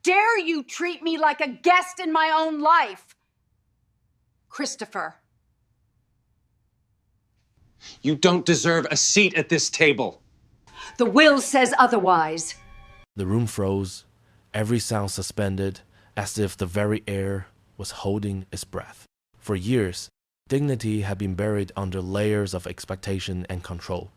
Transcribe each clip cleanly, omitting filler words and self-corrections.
dare you treat me like a guest in my own life? Christopher. You don't deserve a seat at this table. The will says otherwise. The room froze, every sound suspended, as if the very air was holding its breath. For years, dignity had been buried under layers of expectation and control.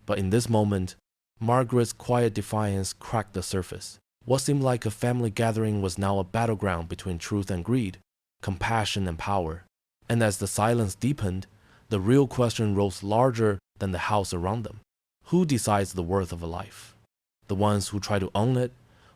But in this moment, Margaret's quiet defiance cracked the surface. What seemed like a family gathering was now a battleground between truth and greed, compassion and power. And as the silence deepened, the real question rose larger than the house around them. Who decides the worth of a life? The ones who try to own it,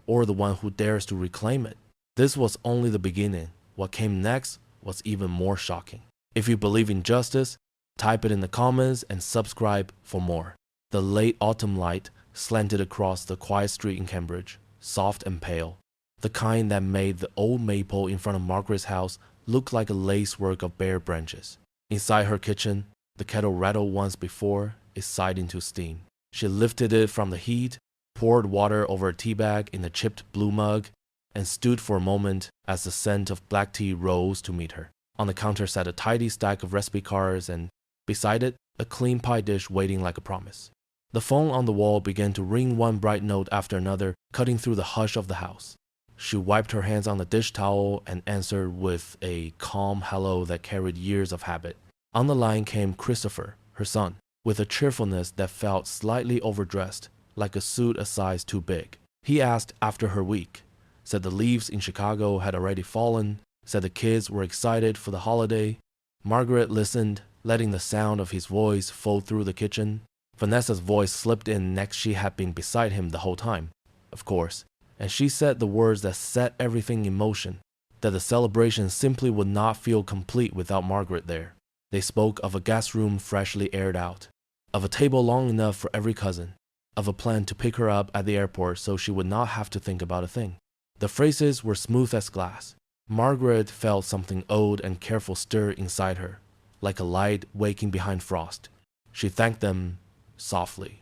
or the one who dares to reclaim it? This was only the beginning. What came next was even more shocking. If you believe in justice, type it in the comments and subscribe for more. The late autumn light slanted across the quiet street in Cambridge, soft and pale, the kind that made the old maple in front of Margaret's house look like a lacework of bare branches. Inside her kitchen, the kettle rattled once before it sighed into steam. She lifted it from the heat, poured water over a tea bag in a chipped blue mug, and stood for a moment as the scent of black tea rose to meet her. On the counter sat a tidy stack of recipe cards, and beside it, a clean pie dish waiting like a promise. The phone on the wall began to ring one bright note after another, cutting through the hush of the house. She wiped her hands on the dish towel and answered with a calm hello that carried years of habit. On the line came Christopher, her son, with a cheerfulness that felt slightly overdressed, like a suit a size too big. He asked after her week, said the leaves in Chicago had already fallen, said the kids were excited for the holiday. Margaret listened, letting the sound of his voice fold through the kitchen. Vanessa's voice slipped in next. She had been beside him the whole time, of course, and she said the words that set everything in motion, that the celebration simply would not feel complete without Margaret there. They spoke of a guest room freshly aired out, of a table long enough for every cousin, of a plan to pick her up at the airport so she would not have to think about a thing. The phrases were smooth as glass. Margaret felt something old and careful stir inside her, like a light waking behind frost. She thanked them softly,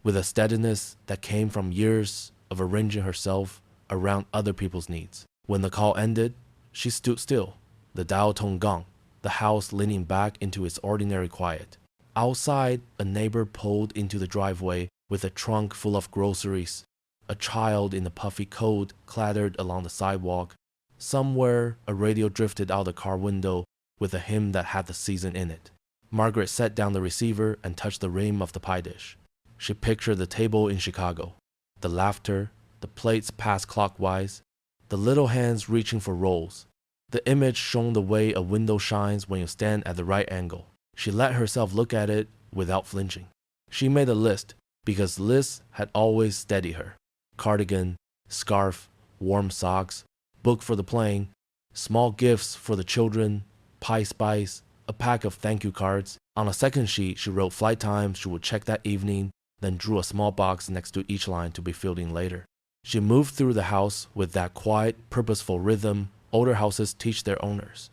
with a steadiness that came from years of arranging herself around other people's needs. When the call ended, she stood still, the dial-tone gone, the house leaning back into its ordinary quiet. Outside, a neighbor pulled into the driveway with a trunk full of groceries. A child in a puffy coat clattered along the sidewalk. Somewhere, a radio drifted out the car window with a hymn that had the season in it. Margaret set down the receiver and touched the rim of the pie dish. She pictured the table in Chicago, the laughter, the plates passed clockwise, the little hands reaching for rolls. The image shone the way a window shines when you stand at the right angle. She let herself look at it without flinching. She made a list, because lists had always steadied her. Cardigan, scarf, warm socks, book for the plane, small gifts for the children, pie spice, a pack of thank you cards. On a second sheet, she wrote flight times she would check that evening, then drew a small box next to each line to be filled in later. She moved through the house with that quiet, purposeful rhythm older houses teach their owners.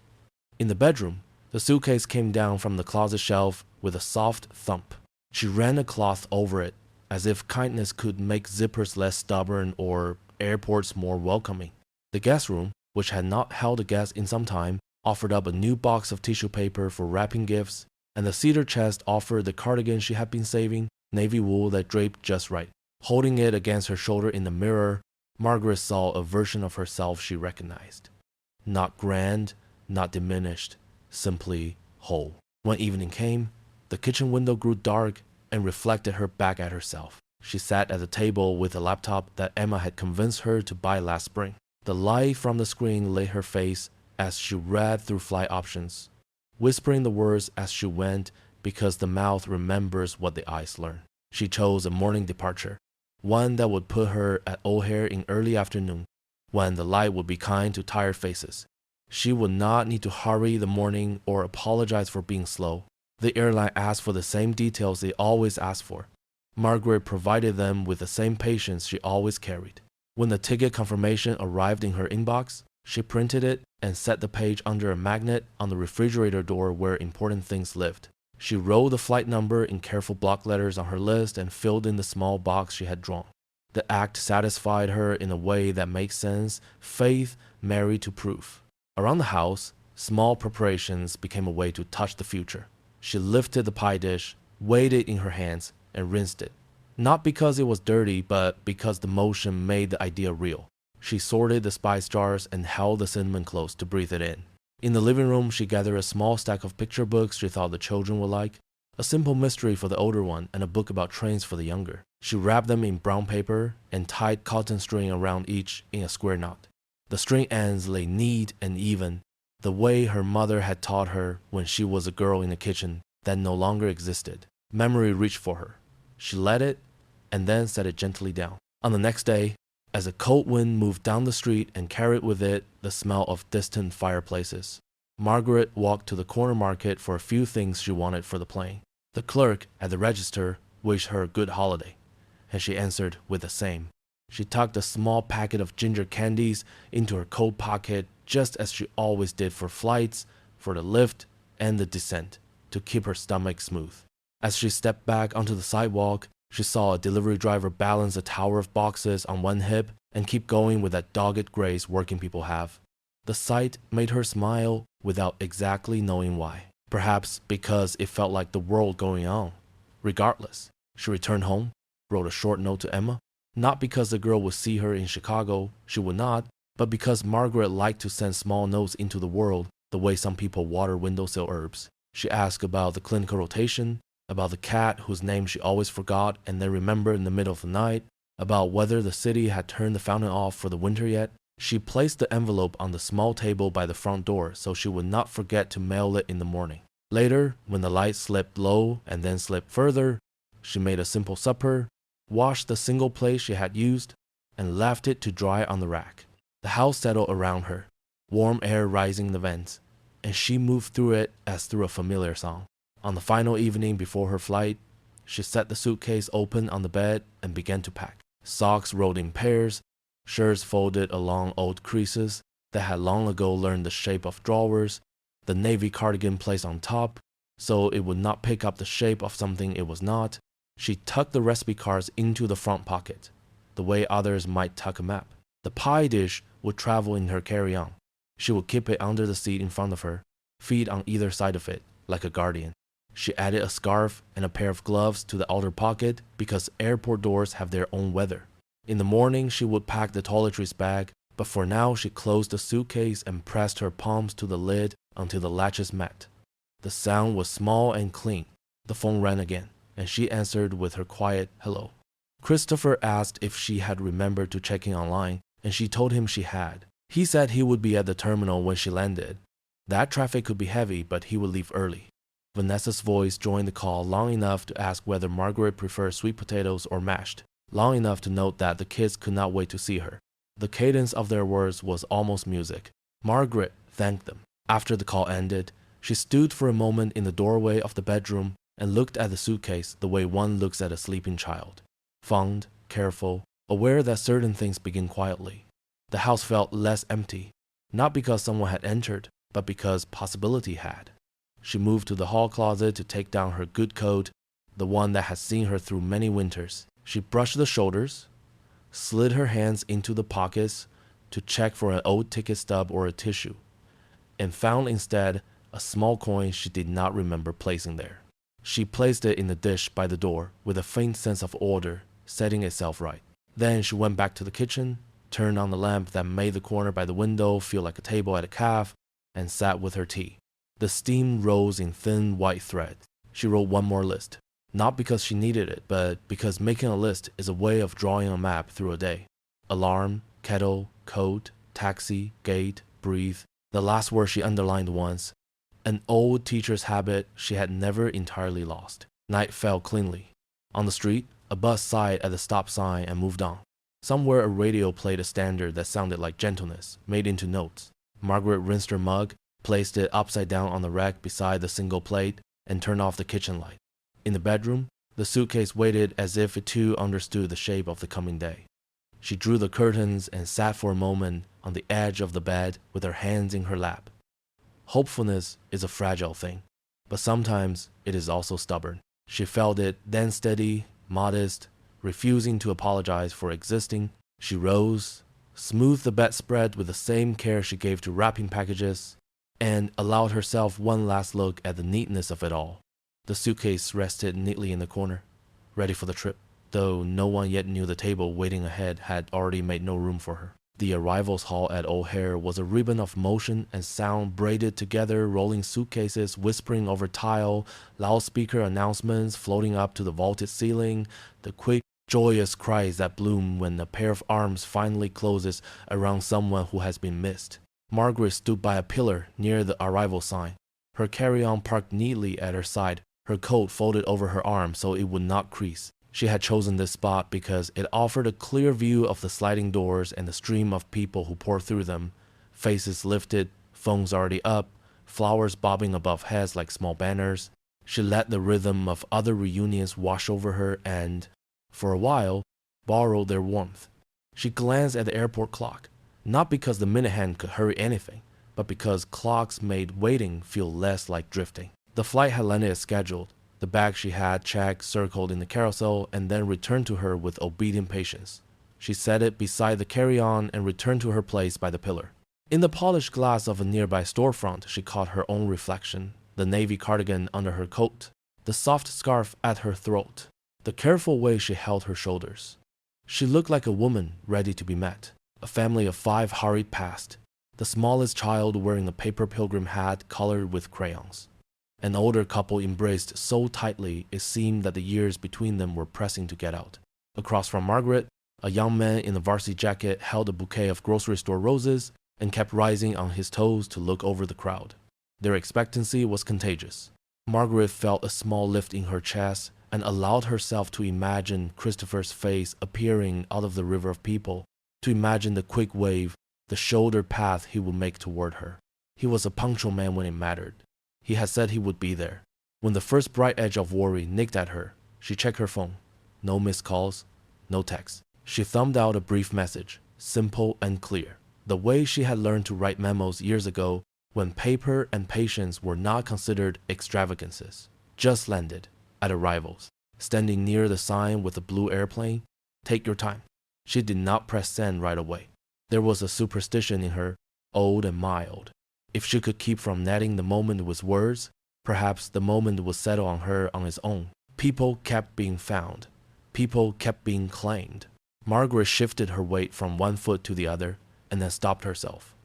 In the bedroom, the suitcase came down from the closet shelf with a soft thump. She ran a cloth over it, as if kindness could make zippers less stubborn or airports more welcoming. The guest room, which had not held a guest in some time, offered up a new box of tissue paper for wrapping gifts, and the cedar chest offered the cardigan she had been saving, navy wool that draped just right. Holding it against her shoulder in the mirror, Margaret saw a version of herself she recognized. Not grand, not diminished, simply whole. When evening came, the kitchen window grew dark and reflected her back at herself. She sat at the table with a laptop that Emma had convinced her to buy last spring. The light from the screen lit her face as she read through flight options, whispering the words as she went because the mouth remembers what the eyes learn. She chose a morning departure, one that would put her at O'Hare in early afternoon, when the light would be kind to tired faces. She would not need to hurry the morning or apologize for being slow. The airline asked for the same details they always asked for. Margaret provided them with the same patience she always carried. When the ticket confirmation arrived in her inbox, she printed it and set the page under a magnet on the refrigerator door where important things lived. She wrote the flight number in careful block letters on her list and filled in the small box she had drawn. The act satisfied her in a way that makes sense, faith married to proof. Around the house, small preparations became a way to touch the future. She lifted the pie dish, weighed it in her hands, and rinsed it. Not because it was dirty, but because the motion made the idea real. She sorted the spice jars and held the cinnamon close to breathe it in. In the living room, she gathered a small stack of picture books she thought the children would like, a simple mystery for the older one and a book about trains for the younger. She wrapped them in brown paper and tied cotton string around each in a square knot. The string ends lay neat and even, the way her mother had taught her when she was a girl in the kitchen that no longer existed. Memory reached for her. She let it and then set it gently down. On the next day, as a cold wind moved down the street and carried with it the smell of distant fireplaces, Margaret walked to the corner market for a few things she wanted for the plane. The clerk at the register wished her a good holiday, and she answered with the same. She tucked a small packet of ginger candies into her coat pocket just as she always did for flights, for the lift, and the descent, to keep her stomach smooth. As she stepped back onto the sidewalk, she saw a delivery driver balance a tower of boxes on one hip and keep going with that dogged grace working people have. The sight made her smile without exactly knowing why. Perhaps because it felt like the world going on. Regardless, she returned home, wrote a short note to Emma, not because the girl would see her in Chicago, she would not, but because Margaret liked to send small notes into the world the way some people water windowsill herbs. She asked about the clinical rotation, about the cat whose name she always forgot and then remembered in the middle of the night, about whether the city had turned the fountain off for the winter yet. She placed the envelope on the small table by the front door so she would not forget to mail it in the morning. Later, when the light slipped low and then slipped further, she made a simple supper, washed the single plate she had used, and left it to dry on the rack. The house settled around her, warm air rising in the vents, and she moved through it as through a familiar song. On the final evening before her flight, she set the suitcase open on the bed and began to pack. Socks rolled in pairs, shirts folded along old creases that had long ago learned the shape of drawers, the navy cardigan placed on top so it would not pick up the shape of something it was not. She tucked the recipe cards into the front pocket, the way others might tuck a map. The pie dish would travel in her carry-on. She would keep it under the seat in front of her, feet on either side of it, like a guardian. She added a scarf and a pair of gloves to the outer pocket because airport doors have their own weather. In the morning, she would pack the toiletries bag, but for now she closed the suitcase and pressed her palms to the lid until the latches met. The sound was small and clean. The phone rang again, and she answered with her quiet hello. Christopher asked if she had remembered to check in online, and she told him she had. He said he would be at the terminal when she landed. That traffic could be heavy, but he would leave early. Vanessa's voice joined the call long enough to ask whether Margaret preferred sweet potatoes or mashed, long enough to note that the kids could not wait to see her. The cadence of their words was almost music. Margaret thanked them. After the call ended, she stood for a moment in the doorway of the bedroom and looked at the suitcase the way one looks at a sleeping child. Fond, careful, aware that certain things begin quietly. The house felt less empty, not because someone had entered, but because possibility had. She moved to the hall closet to take down her good coat, the one that had seen her through many winters. She brushed the shoulders, slid her hands into the pockets to check for an old ticket stub or a tissue, and found instead a small coin she did not remember placing there. She placed it in the dish by the door with a faint sense of order setting itself right. Then she went back to the kitchen, turned on the lamp that made the corner by the window feel like a table at a cafe, and sat with her tea. The steam rose in thin white threads. She wrote one more list, not because she needed it, but because making a list is a way of drawing a map through a day. Alarm, kettle, coat, taxi, gate, breathe. The last word she underlined once, an old teacher's habit she had never entirely lost. Night fell cleanly. On the street, a bus sighed at the stop sign and moved on. Somewhere a radio played a standard that sounded like gentleness, made into notes. Margaret rinsed her mug, placed it upside down on the rack beside the single plate, and turned off the kitchen light. In the bedroom, the suitcase waited as if it too understood the shape of the coming day. She drew the curtains and sat for a moment on the edge of the bed with her hands in her lap. Hopefulness is a fragile thing, but sometimes it is also stubborn. She felt it then steady, modest, refusing to apologize for existing. She rose, smoothed the bedspread with the same care she gave to wrapping packages, and allowed herself one last look at the neatness of it all. The suitcase rested neatly in the corner, ready for the trip, though no one yet knew the table waiting ahead had already made no room for her. The arrivals hall at O'Hare was a ribbon of motion and sound braided together, rolling suitcases whispering over tile, loudspeaker announcements floating up to the vaulted ceiling, the quick, joyous cries that bloom when a pair of arms finally closes around someone who has been missed. Margaret stood by a pillar near the arrival sign, her carry-on parked neatly at her side, her coat folded over her arm so it would not crease. She had chosen this spot because it offered a clear view of the sliding doors and the stream of people who poured through them, faces lifted, phones already up, flowers bobbing above heads like small banners. She let the rhythm of other reunions wash over her and, for a while, borrowed their warmth. She glanced at the airport clock, not because the minute hand could hurry anything, but because clocks made waiting feel less like drifting. The flight had landed as scheduled. The bag she had checked circled in the carousel and then returned to her with obedient patience. She set it beside the carry-on and returned to her place by the pillar. In the polished glass of a nearby storefront, she caught her own reflection, the navy cardigan under her coat, the soft scarf at her throat, the careful way she held her shoulders. She looked like a woman ready to be met. A family of 5 hurried past, the smallest child wearing a paper pilgrim hat colored with crayons. An older couple embraced so tightly it seemed that the years between them were pressing to get out. Across from Margaret, a young man in a varsity jacket held a bouquet of grocery store roses and kept rising on his toes to look over the crowd. Their expectancy was contagious. Margaret felt a small lift in her chest and allowed herself to imagine Christopher's face appearing out of the river of people, to imagine the quick wave, the shouldered path he would make toward her. He was a punctual man when it mattered. He had said he would be there. When the first bright edge of worry nicked at her, she checked her phone. No missed calls, no texts. She thumbed out a brief message, simple and clear, the way she had learned to write memos years ago when paper and patience were not considered extravagances. Just landed, at arrivals, standing near the sign with a blue airplane. Take your time. She did not press send right away. There was a superstition in her, old and mild. If she could keep from netting the moment with words, perhaps the moment would settle on her on its own. People kept being found. People kept being claimed. Margaret shifted her weight from one foot to the other and then stopped herself.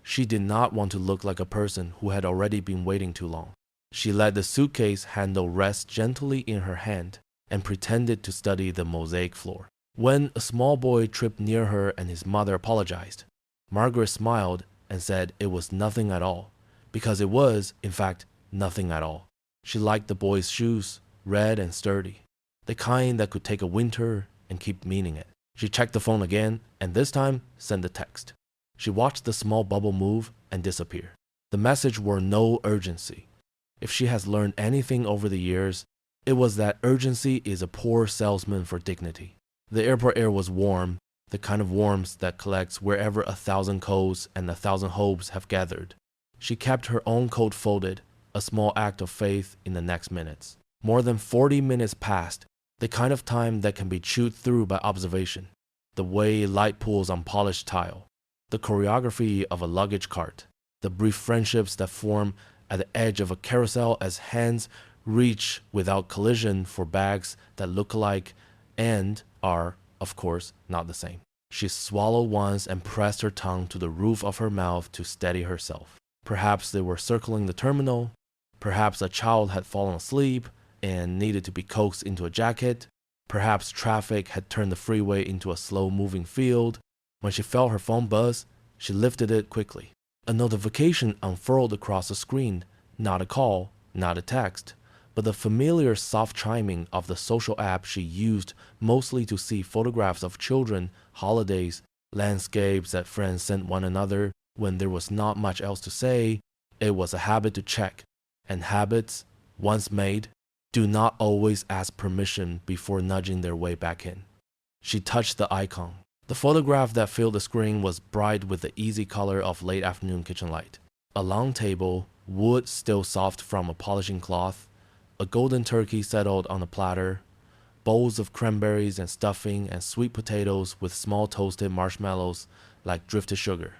She did not want to look like a person who had already been waiting too long. She let the suitcase handle rest gently in her hand and pretended to study the mosaic floor. When a small boy tripped near her and his mother apologized, Margaret smiled and said it was nothing at all, because it was, in fact, nothing at all. She liked the boy's shoes, red and sturdy, the kind that could take a winter and keep meaning it. She checked the phone again, and this time sent a text. She watched the small bubble move and disappear. The message wore no urgency. If she has learned anything over the years, it was that urgency is a poor salesman for dignity. The airport air was warm, the kind of warmth that collects wherever 1,000 coats and 1,000 hopes have gathered. She kept her own coat folded, a small act of faith in the next minutes. More than 40 minutes passed, the kind of time that can be chewed through by observation, the way light pools on polished tile, the choreography of a luggage cart, the brief friendships that form at the edge of a carousel as hands reach without collision for bags that look alike and are, of course, not the same. She swallowed once and pressed her tongue to the roof of her mouth to steady herself. Perhaps they were circling the terminal. Perhaps a child had fallen asleep and needed to be coaxed into a jacket. Perhaps traffic had turned the freeway into a slow-moving field. When she felt her phone buzz, she lifted it quickly. A notification unfurled across the screen. Not a call, not a text, but the familiar soft chiming of the social app she used mostly to see photographs of children, holidays, landscapes that friends sent one another when there was not much else to say. It was a habit to check, and habits, once made, do not always ask permission before nudging their way back in. She touched the icon. The photograph that filled the screen was bright with the easy color of late afternoon kitchen light. A long table, wood still soft from a polishing cloth, a golden turkey settled on a platter, bowls of cranberries and stuffing and sweet potatoes with small toasted marshmallows like drifted sugar.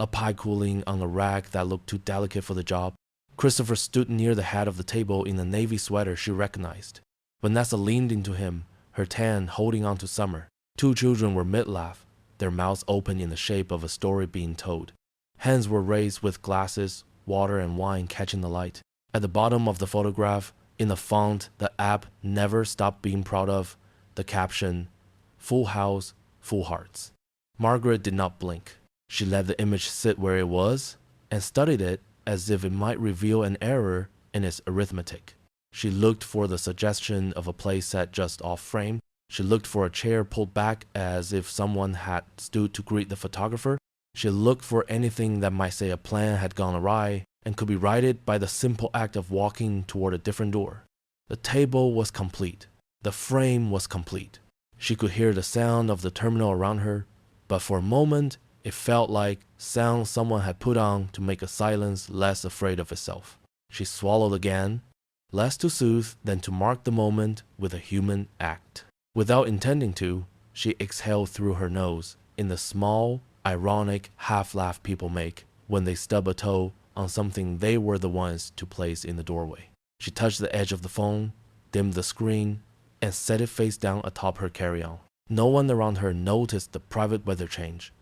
A pie cooling on a rack that looked too delicate for the job. Christopher stood near the head of the table in a navy sweater she recognized. Vanessa leaned into him, her tan holding on to Summer. Two children were mid-laugh, their mouths open in the shape of a story being told. Hands were raised with glasses, water and wine catching the light. At the bottom of the photograph, in a font the app never stopped being proud of, the caption, "Full house, full hearts." Margaret did not blink. She let the image sit where it was and studied it as if it might reveal an error in its arithmetic. She looked for the suggestion of a place set just off frame. She looked for a chair pulled back as if someone had stood to greet the photographer. She looked for anything that might say a plan had gone awry and could be righted by the simple act of walking toward a different door. The table was complete. The frame was complete. She could hear the sound of the terminal around her, but for a moment it felt like sound someone had put on to make a silence less afraid of itself. She swallowed again, less to soothe than to mark the moment with a human act. Without intending to, she exhaled through her nose in the small, ironic half-laugh people make when they stub a toe on something they were the ones to place in the doorway. She touched the edge of the phone, dimmed the screen, and set it face down atop her carry-on. No one around her noticed the private weather change.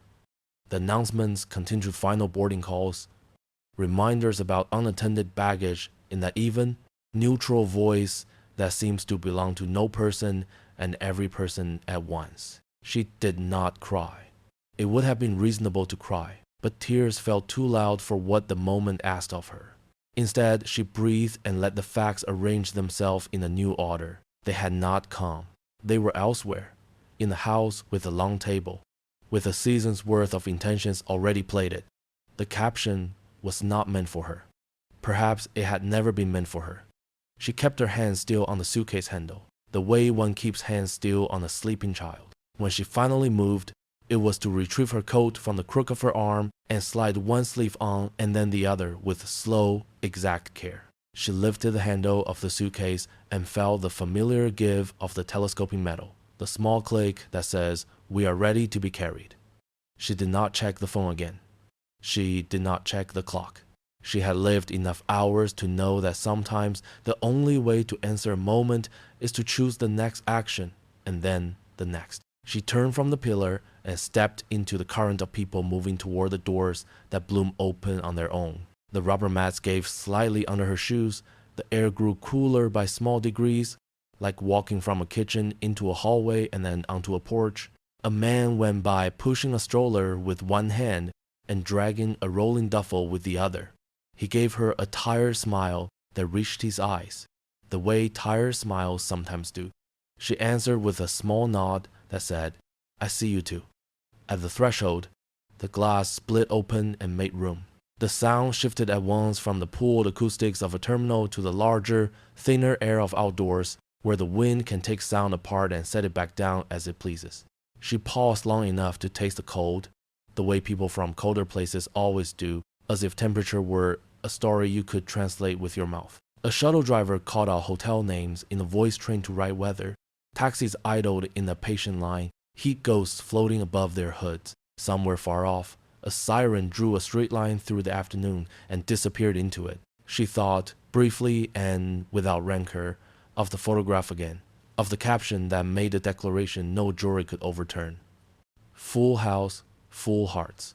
The announcements continued final boarding calls, reminders about unattended baggage in that even, neutral voice that seems to belong to no person and every person at once. She did not cry. It would have been reasonable to cry, but tears felt too loud for what the moment asked of her. Instead, she breathed and let the facts arrange themselves in a new order. They had not come. They were elsewhere, in the house with a long table, with a season's worth of intentions already plated. The caption was not meant for her. Perhaps it had never been meant for her. She kept her hand still on the suitcase handle, the way one keeps hands still on a sleeping child. When she finally moved, it was to retrieve her coat from the crook of her arm and slide one sleeve on and then the other with slow, exact care. She lifted the handle of the suitcase and felt the familiar give of the telescoping metal, the small click that says, "We are ready to be carried." She did not check the phone again. She did not check the clock. She had lived enough hours to know that sometimes the only way to answer a moment is to choose the next action and then the next. She turned from the pillar and stepped into the current of people moving toward the doors that bloomed open on their own. The rubber mats gave slightly under her shoes. The air grew cooler by small degrees, like walking from a kitchen into a hallway and then onto a porch. A man went by pushing a stroller with one hand and dragging a rolling duffel with the other. He gave her a tired smile that reached his eyes, the way tired smiles sometimes do. She answered with a small nod that said, "I see you too." At the threshold, the glass split open and made room. The sound shifted at once from the pooled acoustics of a terminal to the larger, thinner air of outdoors, where the wind can take sound apart and set it back down as it pleases. She paused long enough to taste the cold, the way people from colder places always do, as if temperature were a story you could translate with your mouth. A shuttle driver called out hotel names in a voice trained to write weather. Taxis idled in a patient line, heat ghosts floating above their hoods. Somewhere far off, a siren drew a straight line through the afternoon and disappeared into it. She thought, briefly and without rancor, of the photograph again, of the caption that made the declaration no jury could overturn. Full house, full hearts.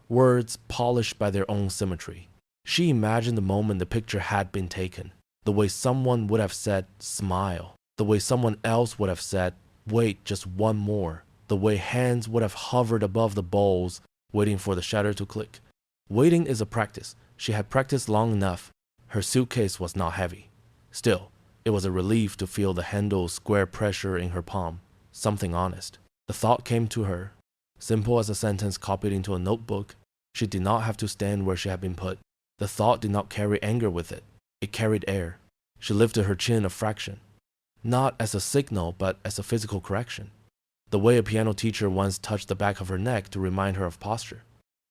Words polished by their own symmetry. She imagined the moment the picture had been taken, the way someone would have said, "Smile," the way someone else would have said, "Wait, just one more," the way hands would have hovered above the bowls, waiting for the shutter to click. Waiting is a practice. She had practiced long enough. Her suitcase was not heavy. Still, it was a relief to feel the handle's square pressure in her palm, something honest. The thought came to her, simple as a sentence copied into a notebook. She did not have to stand where she had been put. The thought did not carry anger with it. It carried air. She lifted her chin a fraction, not as a signal, but as a physical correction, the way a piano teacher once touched the back of her neck to remind her of posture.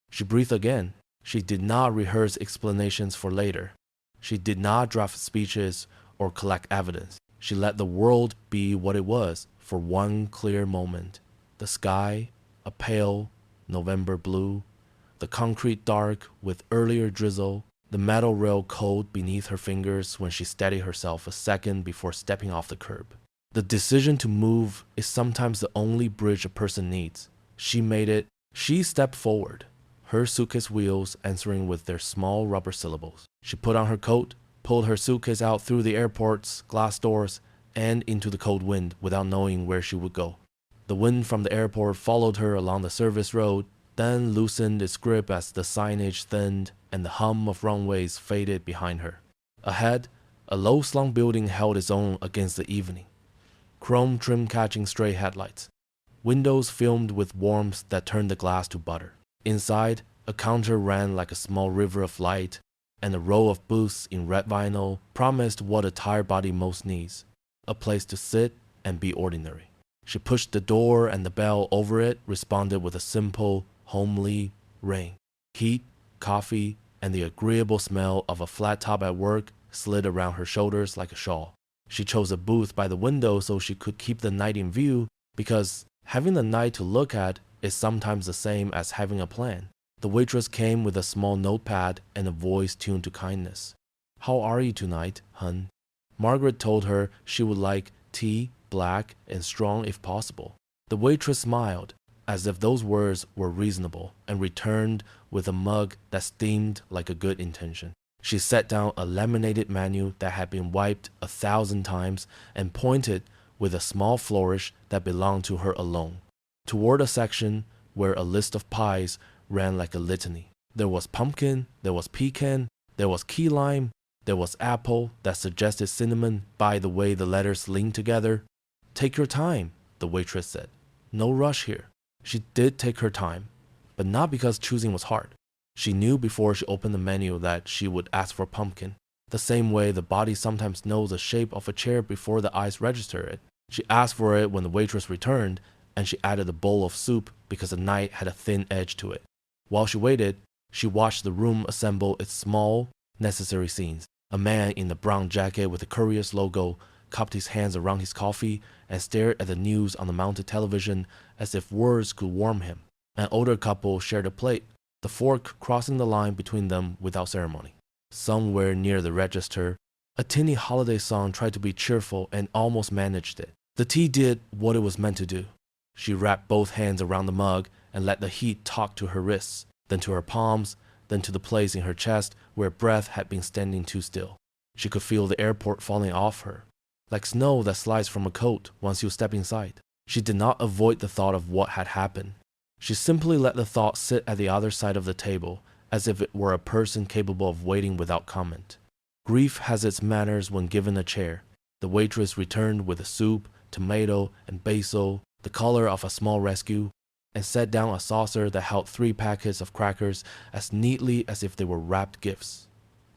She breathed again. She did not rehearse explanations for later. She did not draft speeches or collect evidence. She let the world be what it was for one clear moment. The sky, a pale November blue, the concrete dark with earlier drizzle, the metal rail cold beneath her fingers when she steadied herself a second before stepping off the curb. The decision to move is sometimes the only bridge a person needs. She made it. She stepped forward, her suitcase wheels answering with their small rubber syllables. She put on her coat, pulled her suitcase out through the airport's glass doors and into the cold wind without knowing where she would go. The wind from the airport followed her along the service road, then loosened its grip as the signage thinned and the hum of runways faded behind her. Ahead, a low-slung building held its own against the evening. Chrome trim catching stray headlights. Windows filmed with warmth that turned the glass to butter. Inside, a counter ran like a small river of light, and a row of booths in red vinyl promised what a tired body most needs, a place to sit and be ordinary. She pushed the door and the bell over it responded with a simple, homely ring. Heat, coffee, and the agreeable smell of a flat top at work slid around her shoulders like a shawl. She chose a booth by the window so she could keep the night in view, because having the night to look at is sometimes the same as having a plan. The waitress came with a small notepad and a voice tuned to kindness. "How are you tonight, hun?" Margaret told her she would like tea, black and strong if possible. The waitress smiled, as if those words were reasonable, and returned with a mug that steamed like a good intention. She set down a laminated menu that had been wiped 1,000 times and pointed with a small flourish that belonged to her alone, toward a section where a list of pies ran like a litany. There was pumpkin, there was pecan, there was key lime, there was apple that suggested cinnamon by the way the letters linked together. "Take your time," the waitress said. "No rush here." She did take her time, but not because choosing was hard. She knew before she opened the menu that she would ask for pumpkin, the same way the body sometimes knows the shape of a chair before the eyes register it. She asked for it when the waitress returned, and she added a bowl of soup because the night had a thin edge to it. While she waited, she watched the room assemble its small, necessary scenes. A man in a brown jacket with the courier's logo cupped his hands around his coffee and stared at the news on the mounted television as if words could warm him. An older couple shared a plate, the fork crossing the line between them without ceremony. Somewhere near the register, a tinny holiday song tried to be cheerful and almost managed it. The tea did what it was meant to do. She wrapped both hands around the mug and let the heat talk to her wrists, then to her palms, then to the place in her chest where breath had been standing too still. She could feel the airport falling off her, like snow that slides from a coat once you step inside. She did not avoid the thought of what had happened. She simply let the thought sit at the other side of the table, as if it were a person capable of waiting without comment. Grief has its manners when given a chair. The waitress returned with a soup, tomato, and basil, the color of a small rescue, and set down a saucer that held 3 packets of crackers as neatly as if they were wrapped gifts.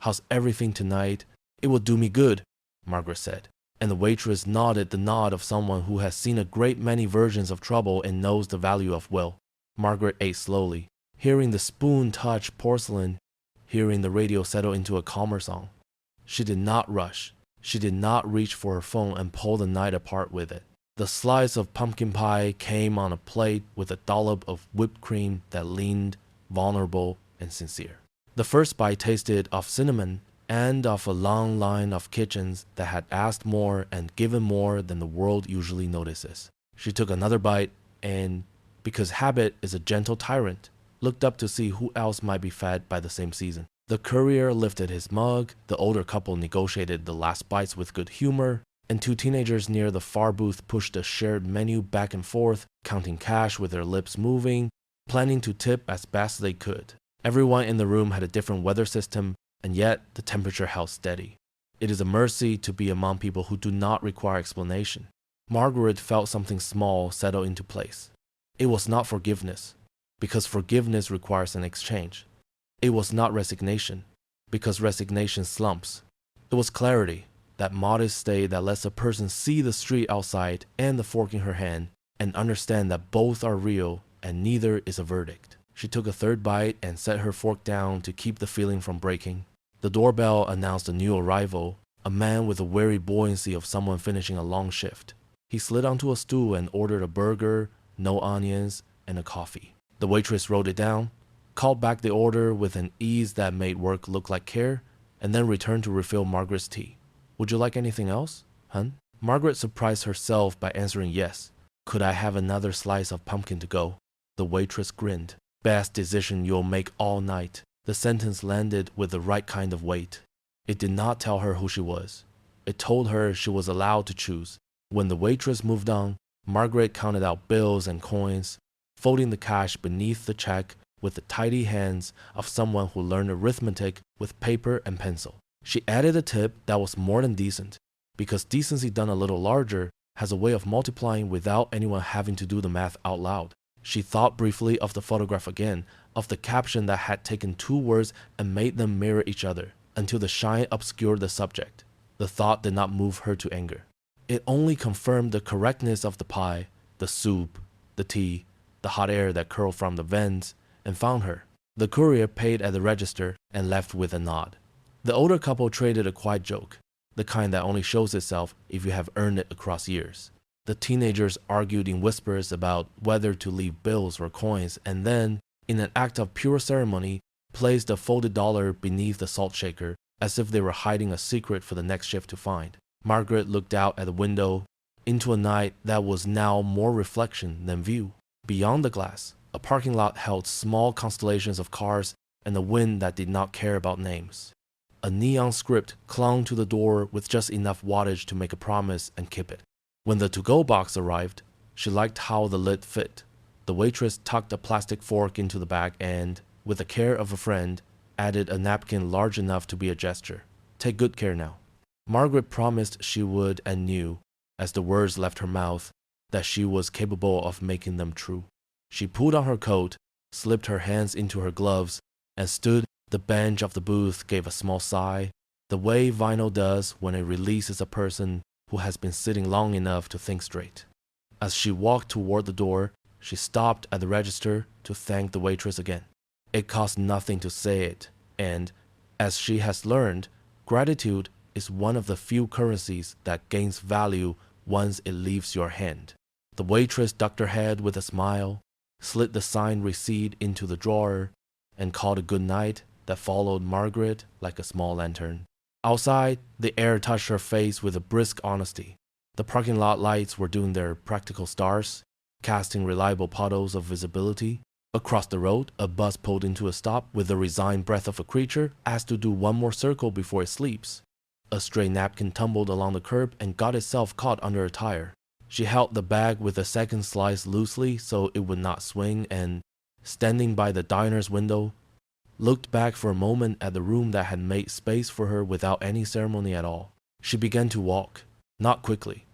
"How's everything tonight? It will do me good," Margaret said. And the waitress nodded the nod of someone who has seen a great many versions of trouble and knows the value of will. Margaret ate slowly, hearing the spoon touch porcelain, hearing the radio settle into a calmer song. She did not rush. She did not reach for her phone and pull the night apart with it. The slice of pumpkin pie came on a plate with a dollop of whipped cream that leaned vulnerable and sincere. The first bite tasted of cinnamon and of a long line of kitchens that had asked more and given more than the world usually notices. She took another bite and, because habit is a gentle tyrant, looked up to see who else might be fed by the same season. The courier lifted his mug, the older couple negotiated the last bites with good humor, and 2 teenagers near the far booth pushed the shared menu back and forth, counting cash with their lips moving, planning to tip as best they could. Everyone in the room had a different weather system, and yet the temperature held steady. It is a mercy to be among people who do not require explanation. Margaret felt something small settle into place. It was not forgiveness, because forgiveness requires an exchange. It was not resignation, because resignation slumps. It was clarity, that modest state that lets a person see the street outside and the fork in her hand, and understand that both are real and neither is a verdict. She took a third bite and set her fork down to keep the feeling from breaking. The doorbell announced a new arrival, a man with the weary buoyancy of someone finishing a long shift. He slid onto a stool and ordered a burger, no onions, and a coffee. The waitress wrote it down, called back the order with an ease that made work look like care, and then returned to refill Margaret's tea. "Would you like anything else, hun?" Margaret surprised herself by answering yes. "Could I have another slice of pumpkin to go?" The waitress grinned. "Best decision you'll make all night." The sentence landed with the right kind of weight. It did not tell her who she was. It told her she was allowed to choose. When the waitress moved on, Margaret counted out bills and coins, folding the cash beneath the check with the tidy hands of someone who learned arithmetic with paper and pencil. She added a tip that was more than decent, because decency done a little larger has a way of multiplying without anyone having to do the math out loud. She thought briefly of the photograph again, of the caption that had taken two words and made them mirror each other, until the shine obscured the subject. The thought did not move her to anger. It only confirmed the correctness of the pie, the soup, the tea, the hot air that curled from the vents, and found her. The courier paid at the register and left with a nod. The older couple traded a quiet joke, the kind that only shows itself if you have earned it across years. The teenagers argued in whispers about whether to leave bills or coins, and then, in an act of pure ceremony, placed a folded dollar beneath the salt shaker as if they were hiding a secret for the next shift to find. Margaret looked out at the window into a night that was now more reflection than view. Beyond the glass, a parking lot held small constellations of cars and a wind that did not care about names. A neon script clung to the door with just enough wattage to make a promise and keep it. When the to-go box arrived, she liked how the lid fit. The waitress tucked a plastic fork into the bag and, with the care of a friend, added a napkin large enough to be a gesture. "Take good care now." Margaret promised she would and knew, as the words left her mouth, that she was capable of making them true. She pulled on her coat, slipped her hands into her gloves, and stood. The bench of the booth gave a small sigh, the way vinyl does when it releases a person who has been sitting long enough to think straight. As she walked toward the door, she stopped at the register to thank the waitress again. It cost nothing to say it, and, as she has learned, gratitude is one of the few currencies that gains value once it leaves your hand. The waitress ducked her head with a smile, slid the signed receipt into the drawer, and called a good night that followed Margaret like a small lantern. Outside, the air touched her face with a brisk honesty. The parking lot lights were doing their practical stars, casting reliable puddles of visibility. Across the road, a bus pulled into a stop with the resigned breath of a creature asked to do one more circle before it sleeps. A stray napkin tumbled along the curb and got itself caught under a tire. She held the bag with the second slice loosely so it would not swing and, standing by the diner's window, looked back for a moment at the room that had made space for her without any ceremony at all. She began to walk, not quickly,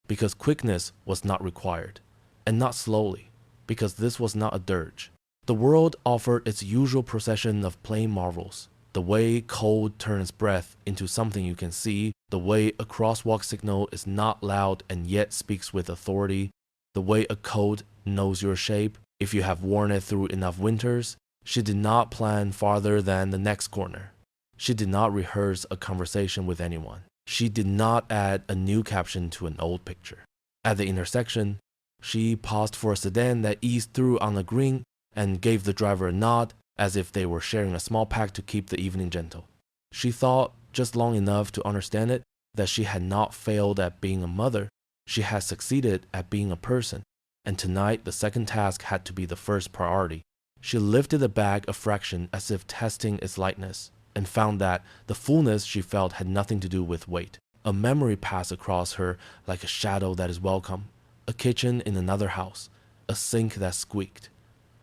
because quickness was not required, and not slowly, because this was not a dirge. The world offered its usual procession of plain marvels. The way cold turns breath into something you can see, the way a crosswalk signal is not loud and yet speaks with authority, the way a coat knows your shape if you have worn it through enough winters. She did not plan farther than the next corner. She did not rehearse a conversation with anyone. She did not add a new caption to an old picture. At the intersection, she paused for a sedan that eased through on a green and gave the driver a nod as if they were sharing a small pact to keep the evening gentle. She thought, just long enough to understand it, that she had not failed at being a mother. She had succeeded at being a person, and tonight the second task had to be the first priority. She lifted the bag a fraction as if testing its lightness, and found that the fullness she felt had nothing to do with weight. A memory passed across her like a shadow that is welcome, a kitchen in another house, a sink that squeaked,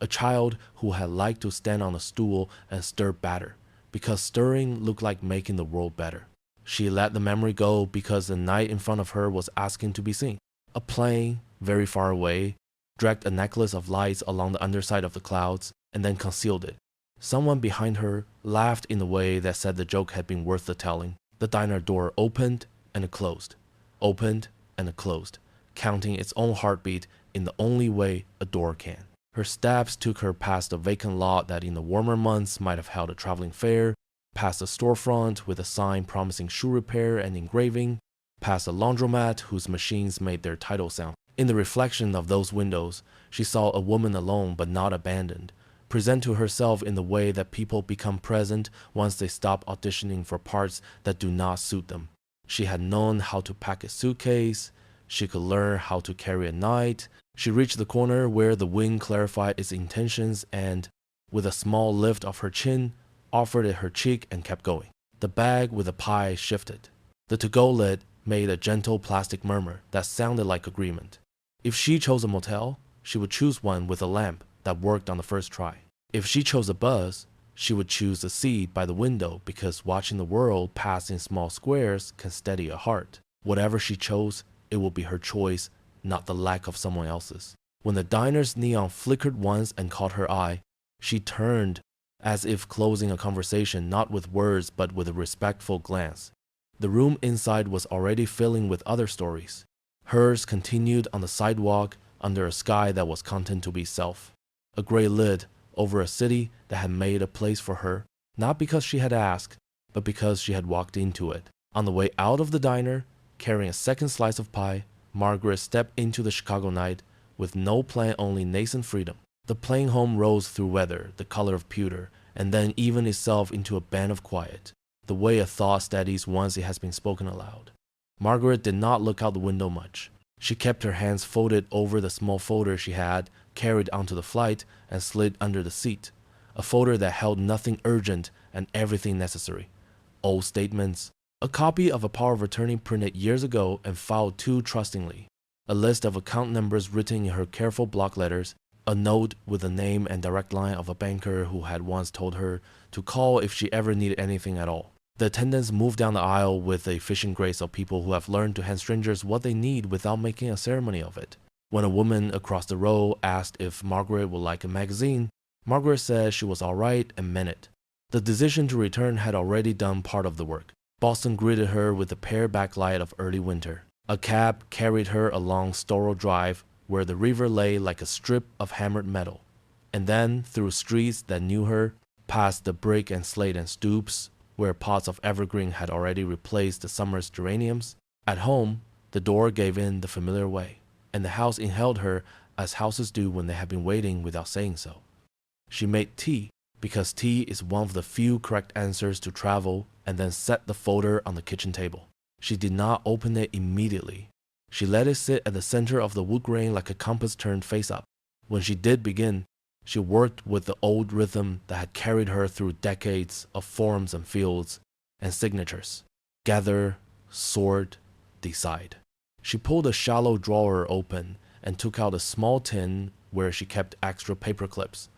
a child who had liked to stand on a stool and stir batter, because stirring looked like making the world better. She let the memory go because the night in front of her was asking to be seen. A plane, very far away, dragged a necklace of lights along the underside of the clouds and then concealed it. Someone behind her laughed in a way that said the joke had been worth the telling. The diner door opened and it closed, opened and it closed, counting its own heartbeat in the only way a door can. Her steps took her past a vacant lot that in the warmer months might have held a traveling fair, past a storefront with a sign promising shoe repair and engraving, past a laundromat whose machines made their title sound. In the reflection of those windows, she saw a woman alone but not abandoned, present to herself in the way that people become present once they stop auditioning for parts that do not suit them. She had known how to pack a suitcase. She could learn how to carry a knight. She reached the corner where the wind clarified its intentions and, with a small lift of her chin, offered it her cheek and kept going. The bag with the pie shifted. The to-go lid made a gentle plastic murmur that sounded like agreement. If she chose a motel, she would choose one with a lamp that worked on the first try. If she chose a bus, she would choose a seat by the window because watching the world pass in small squares can steady a heart. Whatever she chose, it would be her choice, not the lack of someone else's. When the diner's neon flickered once and caught her eye, she turned as if closing a conversation not with words but with a respectful glance. The room inside was already filling with other stories. Hers continued on the sidewalk under a sky that was content to be self. A gray lid over a city that had made a place for her, not because she had asked, but because she had walked into it. On the way out of the diner, carrying a second slice of pie, Margaret stepped into the Chicago night with no plan, only nascent freedom. The plane home rose through weather, the color of pewter, and then evened itself into a band of quiet, the way a thought steadies once it has been spoken aloud. Margaret did not look out the window much. She kept her hands folded over the small folder she had carried onto the flight and slid under the seat, a folder that held nothing urgent and everything necessary. Old statements, a copy of a power of attorney printed years ago and filed too trustingly, a list of account numbers written in her careful block letters, a note with the name and direct line of a banker who had once told her to call if she ever needed anything at all. The attendants moved down the aisle with the efficient grace of people who have learned to hand strangers what they need without making a ceremony of it. When a woman across the row asked if Margaret would like a magazine, Margaret said she was all right and meant it. The decision to return had already done part of the work. Boston greeted her with the pared back light of early winter. A cab carried her along Storrow Drive, where the river lay like a strip of hammered metal, and then through streets that knew her, past the brick and slate and stoops, where pots of evergreen had already replaced the summer's geraniums. At home, the door gave in the familiar way, and the house inhaled her as houses do when they have been waiting without saying so. She made tea, because tea is one of the few correct answers to travel, and then set the folder on the kitchen table. She did not open it immediately. She let it sit at the center of the wood grain like a compass turned face up. When she did begin, she worked with the old rhythm that had carried her through decades of forms and fields and signatures. Gather, sort, decide. She pulled a shallow drawer open and took out a small tin where she kept extra paper clips,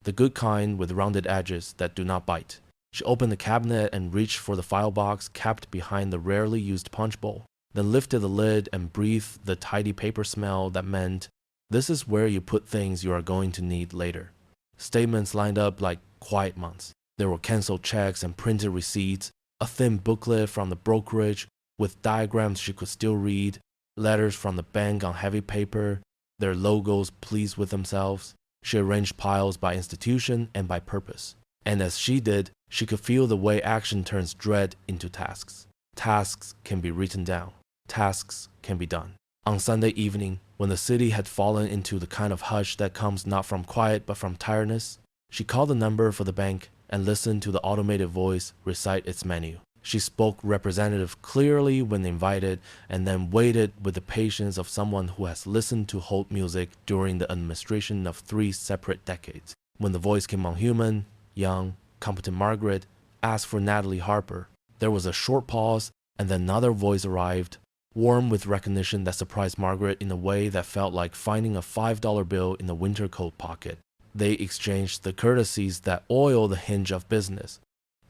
the good kind with rounded edges that do not bite. She opened the cabinet and reached for the file box kept behind the rarely used punch bowl, then lifted the lid and breathed the tidy paper smell that meant, this is where you put things you are going to need later. Statements lined up like quiet months. There were canceled checks and printed receipts, a thin booklet from the brokerage with diagrams she could still read, letters from the bank on heavy paper, their logos pleased with themselves. She arranged piles by institution and by purpose. And as she did, she could feel the way action turns dread into tasks. Tasks can be written down. Tasks can be done. On Sunday evening, when the city had fallen into the kind of hush that comes not from quiet but from tiredness, she called the number for the bank and listened to the automated voice recite its menu. She spoke representative clearly when invited and then waited with the patience of someone who has listened to hold music during the administration of 3 separate decades. When the voice came on human, young, competent Margaret asked for Natalie Harper. There was a short pause and then another voice arrived, warm with recognition that surprised Margaret in a way that felt like finding a $5 bill in a winter coat pocket. They exchanged the courtesies that oil the hinge of business.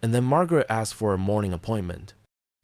And then Margaret asked for a morning appointment.